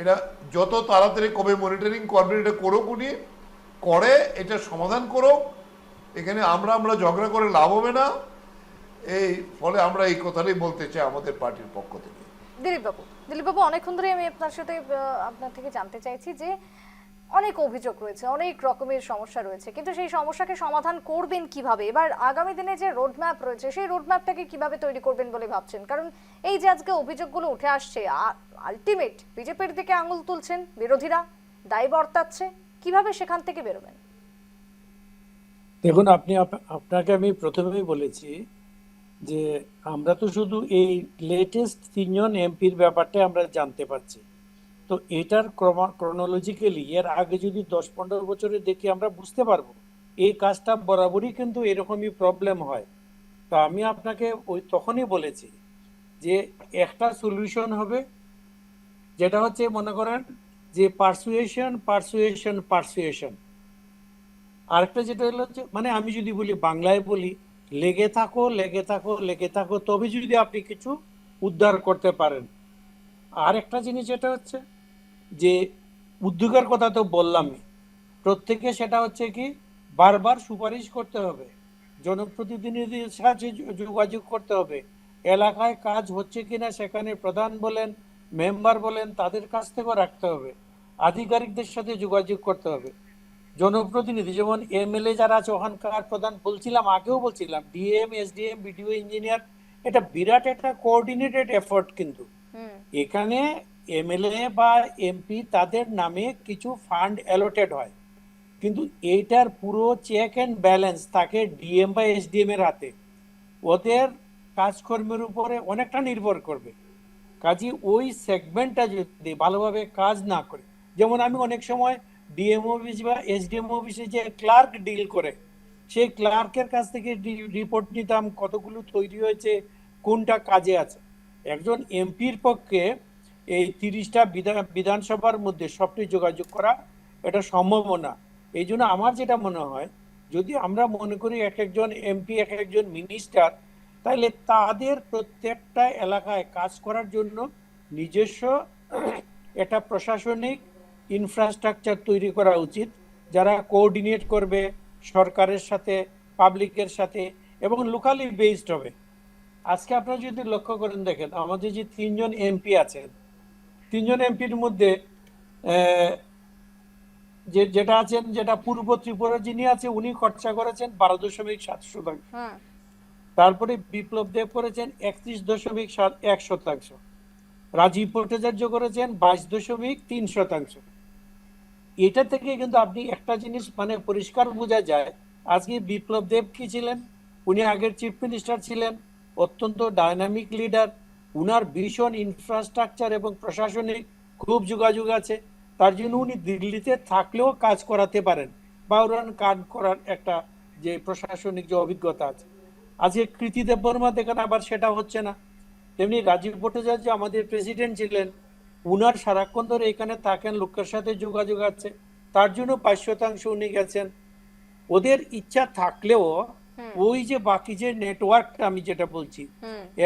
এটা যত তাড়াতাড়ি কবে মনিটরিং করবেন এটা করুক, উনি করে এটা সমাধান করুক। এখানে আমরা ঝগড়া করে লাভ হবে না। এই ফলে আমরা এই কথাটাই বলতে চাই আমাদের পার্টির পক্ষ থেকে। দিলীপবাবু, অনেকক্ষণ ধরে আমি আপনার সাথে আপনার থেকে জানতে চাইছি যে অনেক অভিযোগ রয়েছে, অনেক রকমের সমস্যা রয়েছে, কিন্তু সেই সমস্যাকে সমাধান করবেন কিভাবে? এবার আগামী দিনে যে রোডম্যাপ রয়েছে সেই রোডম্যাপটাকে কিভাবে তৈরি করবেন বলে ভাবছেন? কারণ এই যে আজকে অভিযোগগুলো উঠে আসছে, আলটিমেট বিজেপির দিকে আঙুল তুলছেন বিরোধীরা, দায় বর্তাচ্ছে, কিভাবে সেখান থেকে বেরোবেন? দেখুন, আপনাকে আমি প্রথমেই বলেছি যে আমরা তো শুধু এই লেটেস্ট 3 জন এমপির ব্যাপারটা আমরা জানতে পারছি। তো এটার ক্রোনোলজিক্যালি এর আগে যদি 10-15 বছরে দেখি আমরা বুঝতে পারবো এই কাজটা বরাবরই কিন্তু এরকমই প্রবলেম হয়। তো আমি আপনাকে তখনই বলেছি যে একটা সলিউশন হবে, যেটা হচ্ছে মনে করেন যে পারসুয়েশন। আরেকটা যেটা হলো যে মানে আমি যদি বলি, বাংলায় বলি, লেগে থাকো, তবে যদি আপনি কিছু উদ্ধার করতে পারেন। আর একটা জিনিস যেটা হচ্ছে যে উদ্যোগের কথা তো বললামই, প্রত্যেকে সেটা হচ্ছে কি বারবার সুপারিশ করতে হবে, জনপ্রতিনিধিদের সাথে যোগাযোগ করতে হবে, এলাকায় কাজ হচ্ছে কিনা সেখানে প্রধান বলেন, মেম্বার বলেন, তাদের কাছ থেকেও রাখতে হবে, আধিকারিকদের সাথে যোগাযোগ করতে হবে। জনপ্রতিনিধি যেমন এমএলএ যারা আছে ওখানকার প্রধান, আগেও বলছিলাম ডিএম, এসডিএম, বিডিও, ইঞ্জিনিয়ার, এটা বিরাট একটা কোঅর্ডিনেটেড এফোর্ট। কিন্তু এখানে এমএলএ বা এমপি তাদের নামে কিছু ফান্ড অ্যালোটেড হয়, কিন্তু এইটার পুরো চেক অ্যান্ড ব্যালেন্স থাকে ডিএম বা এসডিএম এর হাতে। ওদের কাজকর্মের উপরে অনেকটা নির্ভর করবে। কাজে ওই সেগমেন্টটা যদি ভালোভাবে কাজ না করে, যেমন আমি অনেক সময় ডিএম অফিস বা এসডিএম অফিসে যে ক্লার্ক ডিল করে, সেই ক্লার্কের কাছ থেকে রিপোর্ট নিতাম কতগুলো তৈরি হয়েছে, কোনটা কাজে আছে। একজন এমপির পক্ষে এই 30টা বিধানসভার মধ্যে সবটি যোগাযোগ করা এটা সম্ভব না। এই জন্য আমার যেটা মনে হয়, যদি আমরা মনে করি এক একজন এমপি এক একজন মিনিস্টার, তাহলে তাদের প্রত্যেকটা এলাকায় কাজ করার জন্য নিজস্ব একটা প্রশাসনিক ইনফ্রাস্ট্রাকচার তৈরি করা উচিত, যারা কোঅর্ডিনেট করবে সরকারের সাথে, পাবলিকের সাথে, এবং লোকালি বেসড হবে। আজকে আপনারা যদি লক্ষ্য করেন, দেখেন আমাদের যে 3 জন এমপি আছেন, 3 জন এমপির মধ্যে যেটা আছেন, যেটা পূর্ব ত্রিপুরা যিনি আছে উনি খরচা করেছেন 12.7%। তারপরে বিপ্লব দেব করেছেন 31.1%, রাজীব ভট্টাচার্য করেছেন 22.3%। এটা থেকে কিন্তু আপনি একটা জিনিস মানে পরিষ্কার বোঝা যায়, আজকে বিপ্লব দেব কি ছিলেন, উনি আগের চিফ মিনিস্টার ছিলেন, অত্যন্ত ডাইনামিক লিডার, উনার ভীষণ ইনফ্রাস্ট্রাকচার এবং প্রশাসনিক খুব যোগাযোগ আছে, তার জন্য উনি দিল্লিতে থাকলেও কাজ করাতে পারেন বা ওনার কাজ করার একটা যে প্রশাসনিক যে অভিজ্ঞতা আছে। আজকে কৃতি দেববর্মা দেখেন আবার সেটা হচ্ছে না। তেমনি রাজীব ভট্টাচার্য আমাদের প্রেসিডেন্ট ছিলেন, উনার সারাক্ষণ ধরে এখানে থাকেন, লোকের সাথে যোগাযোগ আছে, তার জন্য 5% উনি গেছেন। ওদের ইচ্ছা থাকলেও ওই যে বাকি যে নেটওয়ার্কটা আমি যেটা বলছি,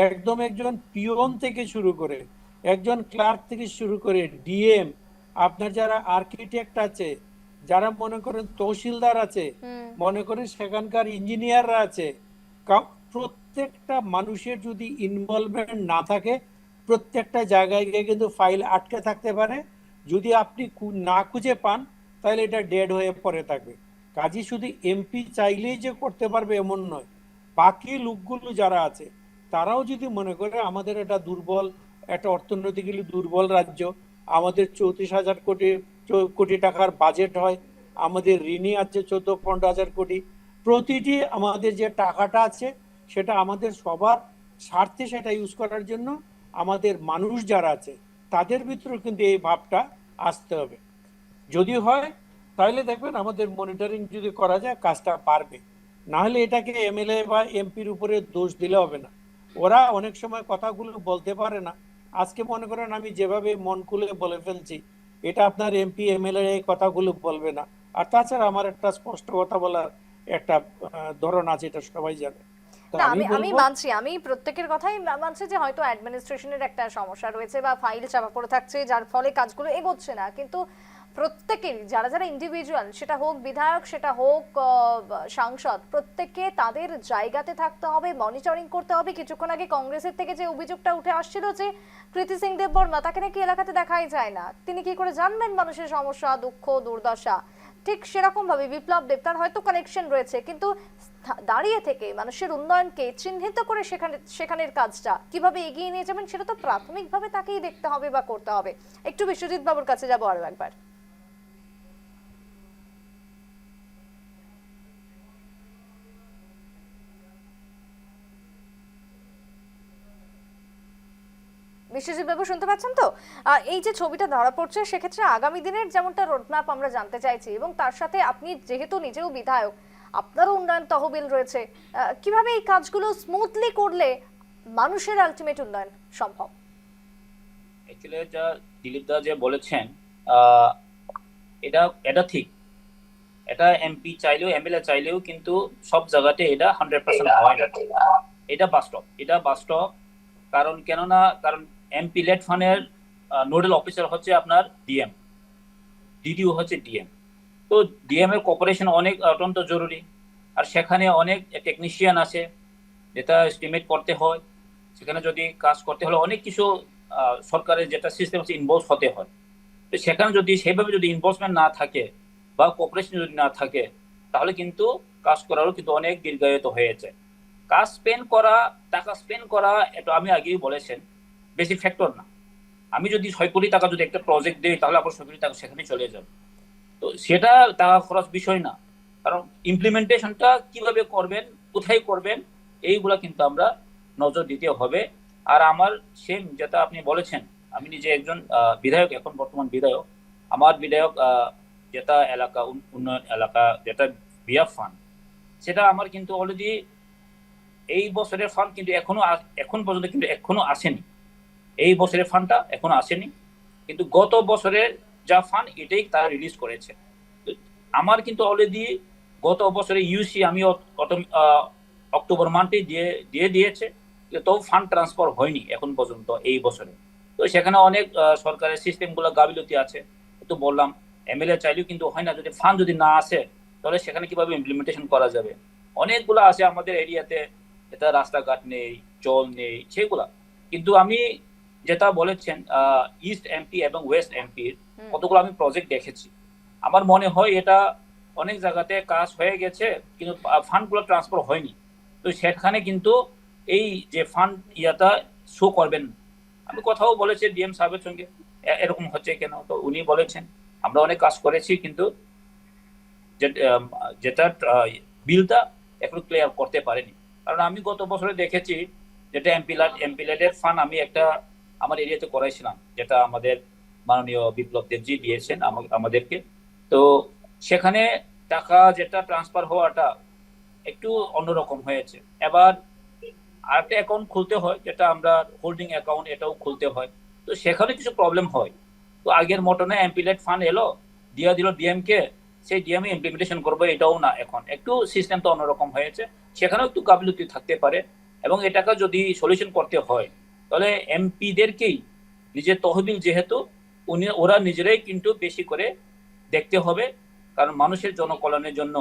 একদম একজন পিওন থেকে শুরু করে, একজন ক্লার্ক থেকে শুরু করে ডিএম, আপনার যারা আর্কিটেক্ট আছে, যারা মনে করেন তহসিলদার আছে, মনে করেন সেখানকার ইঞ্জিনিয়াররা আছে, প্রত্যেকটা মানুষের যদি ইনভলভমেন্ট না থাকে, প্রত্যেকটা জায়গায় গিয়ে কিন্তু ফাইল আটকে থাকতে পারে। যদি আপনি না খুঁজে পান তাহলে এটা ডেড হয়ে পড়ে থাকবে। কাজে শুধু এমপি চাইলেই যে করতে পারবে এমন নয়, বাকি লোকগুলো যারা আছে তারাও যদি মনে করে আমাদের এটা দুর্বল, একটা অর্থনৈতিকলি দুর্বল রাজ্য, আমাদের 34,000 কোটি টাকার বাজেট হয়, আমাদের ঋণই আছে 14-15,000 কোটি, প্রতিটি আমাদের যে টাকাটা আছে সেটা আমাদের সবার স্বার্থে সেটা ইউজ করার জন্য আমাদের মানুষ যারা আছে তাদের ভিতরে কিন্তু এই ভাবটা আসতে হবে। যদি হয় তাহলে দেখবেন আমাদের মনিটরিং যদি করা যায় কাজটা পারবে। না হলে এটাকে এমএলএ বা এমপির উপরে দোষ দিলে হবে না। ওরা অনেক সময় কথাগুলো বলতে পারে না। আজকে মনে করেন আমি যেভাবে মন খুলে বলে ফেলছি, এটা আপনার এমপি এমএলএ এই কথাগুলো বলবে না। আর তাছাড়া আমার একটা স্পষ্ট কথা বলার একটা ধরন আছে, এটা সবাই জানে। তো না, আমি আমি আমি বলবো মানছি, আমি প্রত্যেকের কথাই মানছি যে হয়তো অ্যাডমিনিস্ট্রেশনের একটা সমস্যা রয়েছে বা ফাইল চাপা পড়ে থাকছে, যার ফলে কাজগুলো এগোচ্ছে না। কিন্তু প্রত্যেকের, যারা যারা ইন্ডিভিজুয়াল, সেটা হোক বিধায়ক, সেটা হোক সাংসদ, প্রত্যেককে তাদের জায়গাতে থাকতে হবে, মনিটরিং করতে হবে। কিছুক্ষণ আগে কংগ্রেসের থেকে যে অভিযোগটা উঠে আসছিল যে কৃতি সিং দেববর্মা, তাকে নাকি এলাকাতে দেখাই যায় না, তিনি কি করে জানবেন মানুষের সমস্যা, দুঃখ, দুর্দশা? ঠিক সেরকম ভাবে বিপ্লব দেব, তার হয়তো কানেকশন রয়েছে, কিন্তু দাঁড়িয়ে থেকে মানুষের উন্নয়নকে চিহ্নিত করে সেখানের কাজটা কিভাবে এগিয়ে নিয়ে যাবেন, সেটা তো প্রাথমিকভাবে তাকেই দেখতে হবে বা করতে হবে। একটু বিশ্বজিৎ বাবুর কাছে যাবো আরো একবার। বিশ্বজিৎ বাবু শুনতে পাচ্ছেন তো? এই যে ছবিটা ধরা পড়ছে, সেক্ষেত্রে আগামী দিনের যেমনটা রোডম্যাপ আমরা জানতে চাইছি, এবং তার সাথে আপনি যেহেতু নিজেও বিধায়ক, আপনারও উন্নয়ন তহবিল রয়েছে, কিভাবে এই কাজগুলো স্মুথলি করলে মানুষের আলটিমেট উন্নয়ন সম্ভব? অ্যাকচুয়ালি যা দিলীপ দা যে বলেছেন, আহ, এটা এটা ঠিক। এটা এমপি চাইলেও এমএলএ চাইলেও কিন্তু সব জায়গাতে এটা 100% হয় না। এটা বাস্তব, এটা বাস্তব। কারণ কেননা কারণ এমপি লেড ফান্ডের নোডাল অফিসার হচ্ছে আপনার ডিএম, ডিডিও হচ্ছে ডিএম। তো ডিএম এর কোঅপারেশন অনেক অত্যন্ত জরুরি। আর সেখানে অনেক টেকনিশিয়ান আছে, যেটা এস্টিমেট করতে হয়। সেখানে যদি কাজ করতে হলে অনেক কিছু সরকারের যেটা সিস্টেম আছে ইনভলভ হতে হয়। তো সেখানে যদি সেভাবে যদি ইনভলভমেন্ট না থাকে বা কোঅপারেশন যদি না থাকে, তাহলে কিন্তু কাজ করারও কিন্তু অনেক দীর্ঘায়িত হয়েছে। কাজ স্পেন্ড করা, টাকা স্পেন্ড করা, এটা আমি আগেই বলেছেন, বেশি ফ্যাক্টর না। আমি যদি 6 কোটি টাকা যদি একটা প্রজেক্ট দিই, তাহলে আপনার 6 কোটি টাকা সেখানে চলে যাবে। তো সেটা টাকা খরচ বিষয় না, কারণ ইমপ্লিমেন্টেশনটা কিভাবে করবেন, কোথায় করবেন, এইগুলা কিন্তু আমরা নজর দিতে হবে। আর আমার সেম যেটা আপনি বলেছেন, আমি নিজে একজন বিধায়ক, এখন বর্তমান বিধায়ক। আমার বিধায়ক যেটা এলাকা উন্নয়ন এলাকা, যেটা বিয়া ফান্ড, সেটা আমার কিন্তু অলরেডি এই বছরের ফান্ড কিন্তু এখন পর্যন্ত কিন্তু এখনো আসেনি। এই বছরের ফান্ডটা এখনো আসেনি, কিন্তু গত বছরের যা ফান্ড এটাই তারা রিলিজ করেছে। আমার কিন্তু অলরেডি গত বছরে ইউসি আমি অক্টোবর মান্থে দিয়ে দিয়েছে, তো ফান্ড ট্রান্সফার হয়নি এখন পর্যন্ত এই বছরে। তো সেখানে অনেক সরকারের সিস্টেমগুলো গাফিলতি আছে। তো বললাম এমএলএ চাইলেও কিন্তু হয় না, যদি ফান্ড যদি না আসে তাহলে সেখানে কিভাবে ইমপ্লিমেন্টেশন করা যাবে। অনেকগুলো আছে আমাদের এরিয়াতে, এটা রাস্তাঘাট নেই, জল নেই, সেগুলা। কিন্তু আমি যেটা বলেছেন ইস্ট এমপি এবং ওয়েস্ট এমপির কতগুলো আমি প্রজেক্ট দেখেছি। আমার মনে হয় এটা অনেক জায়গাতে কাজ হয়ে গেছে, কিন্তু ফান্ডগুলো ট্রান্সফার হয়নি। তো সেখানে কিন্তু এই যে ফান্ড ইয়াটা শো করবেন। আমি কথাও বলেছি ডিএম সাহেবের সঙ্গে, এরকম হচ্ছে কেন। তো উনি বলেছেন আমরা অনেক কাজ করেছি, কিন্তু যেটা বিলটা এখন ক্লিয়ার করতে পারেনি। কারণ আমি গত বছরে দেখেছি যেটা এমপিল্যাডের ফান্ড আমি একটা আমার এরিয়াতে করাইছিলাম, যেটা আমাদের মাননীয় বিপ্লব দেবজি দিয়েছেন আমাদেরকে। তো সেখানে টাকা যেটা ট্রান্সফার হওয়াটা একটু অন্যরকম হয়েছে। এবার আরেকটা অ্যাকাউন্ট খুলতে হয়, যেটা আমরা হোল্ডিং অ্যাকাউন্ট, এটাও খুলতে হয়। তো সেখানে কিছু প্রবলেম হয়। তো আগের মতনে এমপিল্যাড ফান্ড এলো, দিয়ে দিল ডিএম কে, সেই ডিএম ইমপ্লিমেন্টেশন করবো, এটাও না। এখন একটু সিস্টেমটা অন্যরকম হয়েছে, সেখানেও একটু গাফিলতি থাকতে পারে। এবং এটাকে যদি সলিউশন করতে হয়, তাহলে এমপিদেরকেই নিজের তহবিল যেহেতু ওরা নিজেরাই কিন্তু বেশি করে দেখতে হবে। কারণ মানুষের জনকল্যাণের জন্য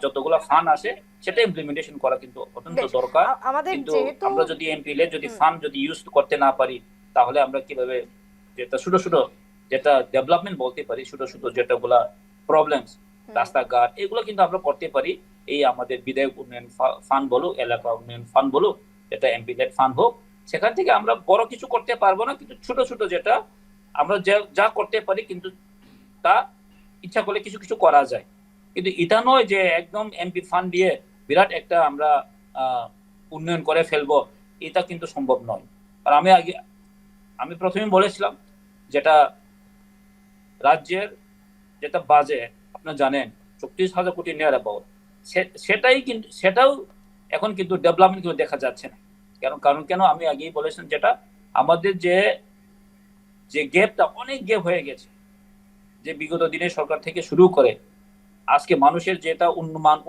যতগুলা ফান্ড আসে সেটা ইমপ্লিমেন্টেশন করা কিন্তু অত্যন্ত দরকার। আমাদের কিন্তু যেহেতু আমরা যদি এমপিএল যদি ফান্ড যদি ইউজ করতে না পারি, তাহলে আমরা কিভাবে যেটা ছোট ছোট যেটা ডেভেলপমেন্ট বলতে পারি, ছোট ছোট যেটাগুলা প্রবলেমস, রাস্তাঘাট, এগুলো কিন্তু আমরা করতে পারি। এই আমাদের বিধায়ক উন্নয়ন ফান্ড বলো, এলাকা উন্নয়ন ফান্ড বলো, যেটা এমপিএল ফান্ড হোক, সেখান থেকে আমরা বড় কিছু করতে পারবো না, কিন্তু ছোট ছোট যেটা আমরা যা করতে পারি, কিন্তু তা ইচ্ছা করলে কিছু কিছু করা যায়। কিন্তু এটা নয় যে একদম এমপি ফান্ড দিয়ে বিরাট একটা আমরা উন্নয়ন করে ফেলবো, এটা কিন্তু সম্ভব নয়। আর আমি প্রথমে বলেছিলাম যেটা রাজ্যের যেটা বাজেট আপনারা জানেন 34,000 কোটি নেয়ার অ্যাবাউট, সেটাও এখন কিন্তু ডেভেলপমেন্ট কিন্তু দেখা যাচ্ছে না। কারণ কেন আমি আগেই বলেছিলাম, যেটা আমাদের যে গ্যাপটা অনেক গ্যাপ হয়ে গেছে, যে বিগত দিনে সরকার থেকে শুরু করে আজকে মানুষের যেটা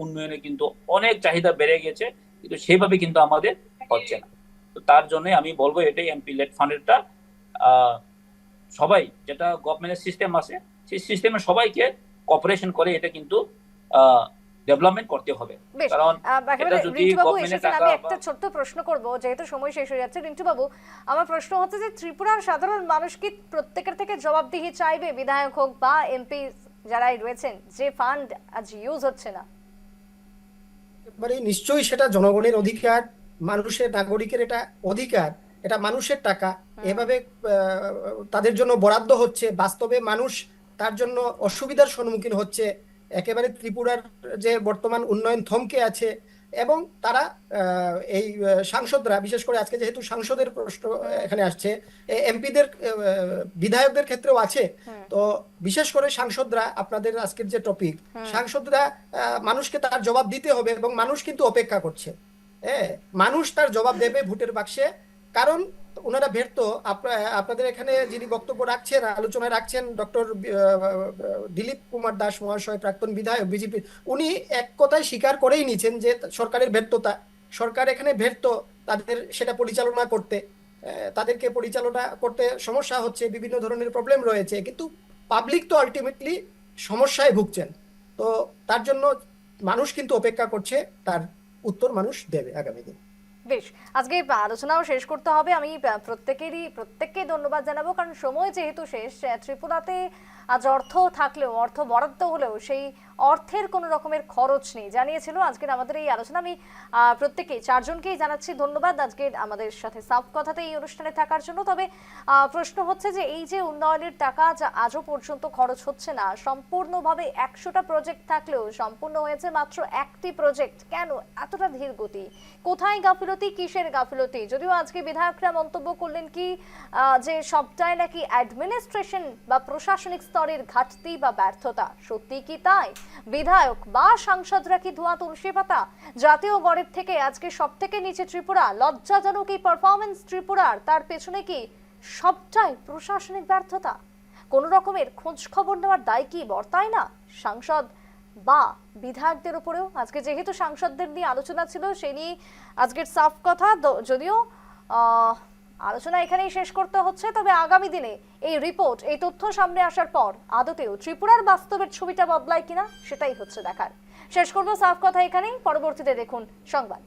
উন্নয়নে কিন্তু অনেক চাহিদা বেড়ে গেছে, কিন্তু সেইভাবে কিন্তু আমাদের হচ্ছে না। তো তার জন্য আমি বলবো এটাই এমপি লেড ফান্ডেরটা সবাই, যেটা গভর্নমেন্টের সিস্টেম আছে সেই সিস্টেমে সবাইকে কোঅপারেশন করে এটা কিন্তু ডেভেলপমেন্ট করতে হবে। বেশ, কারণ একেবারে এটা যদি রিন্টু বাবু গভর্নমেন্টের এসেছেন, টাকা আমি একটা ছোট্ট প্রশ্ন করব যেহেতু সময় শেষ হয়ে যাচ্ছে। রিন্টু বাবু, আমার প্রশ্ন হচ্ছে যে ত্রিপুরার সাধারণ মানুষ কি প্রত্যেকের থেকে জবাবদিহি চাইবে, বিধায়ক হোক বা এমপি যারাই রয়েছেন, যে ফান্ড আজ ইউজ হচ্ছে না? মানে নিশ্চয়ই সেটা জনগণের অধিকার, মানুষের নাগরিকের এটা অধিকার, এটা মানুষের টাকা এভাবে তাদের জন্য বরাদ্দ হচ্ছে, বাস্তবে মানুষ তার জন্য অসুবিধার সম্মুখীন হচ্ছে। একেবারে ত্রিপুরার যে বর্তমান উন্নয়ন থমকে আছে, এবং তারা এই সাংসদরা, বিশেষ করে আজকে যেহেতু সাংসদের প্রশ্ন এখানে আসছে, এমপিদের বিধায়কদের ক্ষেত্রেও আছে, তো বিশেষ করে সাংসদরা, আপনাদের আজকের যে টপিক, সাংসদরা মানুষকে তার জবাব দিতে হবে, এবং মানুষ কিন্তু অপেক্ষা করছে। হ্যাঁ, মানুষ তার জবাব দেবে ভোটের বাক্সে। কারণ ওনারা ব্যর্থ। আপনাদের এখানে যিনি বক্তব্য রাখছেন, আলোচনায় রাখছেন, ডক্টর দিলীপ কুমার দাস মহাশয়, প্রাক্তন বিধায়ক বিজেপি, উনি এক কথায় স্বীকার করেই নিয়েছেন যে সরকারের ব্যর্থতা, সরকার এখানে ব্যর্থ তাদের সেটা পরিচালনা করতে। তাদেরকে পরিচালনা করতে সমস্যা হচ্ছে, বিভিন্ন ধরনের প্রবলেম রয়েছে, কিন্তু পাবলিক তো আলটিমেটলি সমস্যায় ভুগছেন। তো তার জন্য মানুষ কিন্তু অপেক্ষা করছে, তার উত্তর মানুষ দেবে আগামী দিন। বেশ, আজকে আলোচনাও শেষ করতে হবে। আমি প্রত্যেককে ধন্যবাদ জানাবো, কারণ সময় যেহেতু শেষ। ত্রিপুরাতে আজ অর্থ থাকলেও, অর্থ বরাদ্দ হলেও সেই অর্থের কোনো রকমের খরচ নেই জানিয়েছিল আজকের আমাদের এই আলোচনা। আমি প্রত্যেকেই, চারজনকেই জানাচ্ছি ধন্যবাদ আজকের আমাদের সাথে সাফ কথাতে এই অনুষ্ঠানে থাকার জন্য। তবে প্রশ্ন হচ্ছে যে এই যে উন্নয়নের টাকা যা আজও পর্যন্ত খরচ হচ্ছে না, সম্পূর্ণভাবে 100টা প্রজেক্ট থাকলেও সম্পূর্ণ হয়েছে মাত্র 1টি প্রজেক্ট, কেন এতটা ধীর গতি? কোথায় গাফিলতি, কিসের গাফিলতি? যদিও আজকে বিধায়করা মন্তব্য করলেন কি যে সবটাই নাকি অ্যাডমিনিস্ট্রেশন বা প্রশাসনিক স্তরের ঘাটতি বা ব্যর্থতা। সত্যি কি তাই? বিধায়ক বা সাংসদরা কি ধোঁয়া তুলসী পাতা? জাতীয় গড়ের থেকে আজকে সব থেকে নিচে ত্রিপুরা, লজ্জাজনক এই পারফরমেন্স ত্রিপুরার, তার পেছনে কি সবটাই প্রশাসনিক ব্যর্থতা? কোন রকমের খোঁজ খবর নেওয়ার দায় কি বর্তায় না সাংসদ বা বিধায়কদের উপরেও? আজকে যেহেতু সাংসদদের নিয়ে আলোচনা ছিল, সেই নিয়ে আজকের সাফ কথা। যদিও আলোচনা এখানেই শেষ করতে হচ্ছে, তবে আগামী দিনে এই রিপোর্ট, এই তথ্য সামনে আসার পর আদতেও ত্রিপুরার বাস্তবের ছবিটা বদলায় কিনা সেটাই হচ্ছে দেখার। শেষ করবো সাফ কথা এখানেই, পরবর্তীতে দেখুন সংবাদ।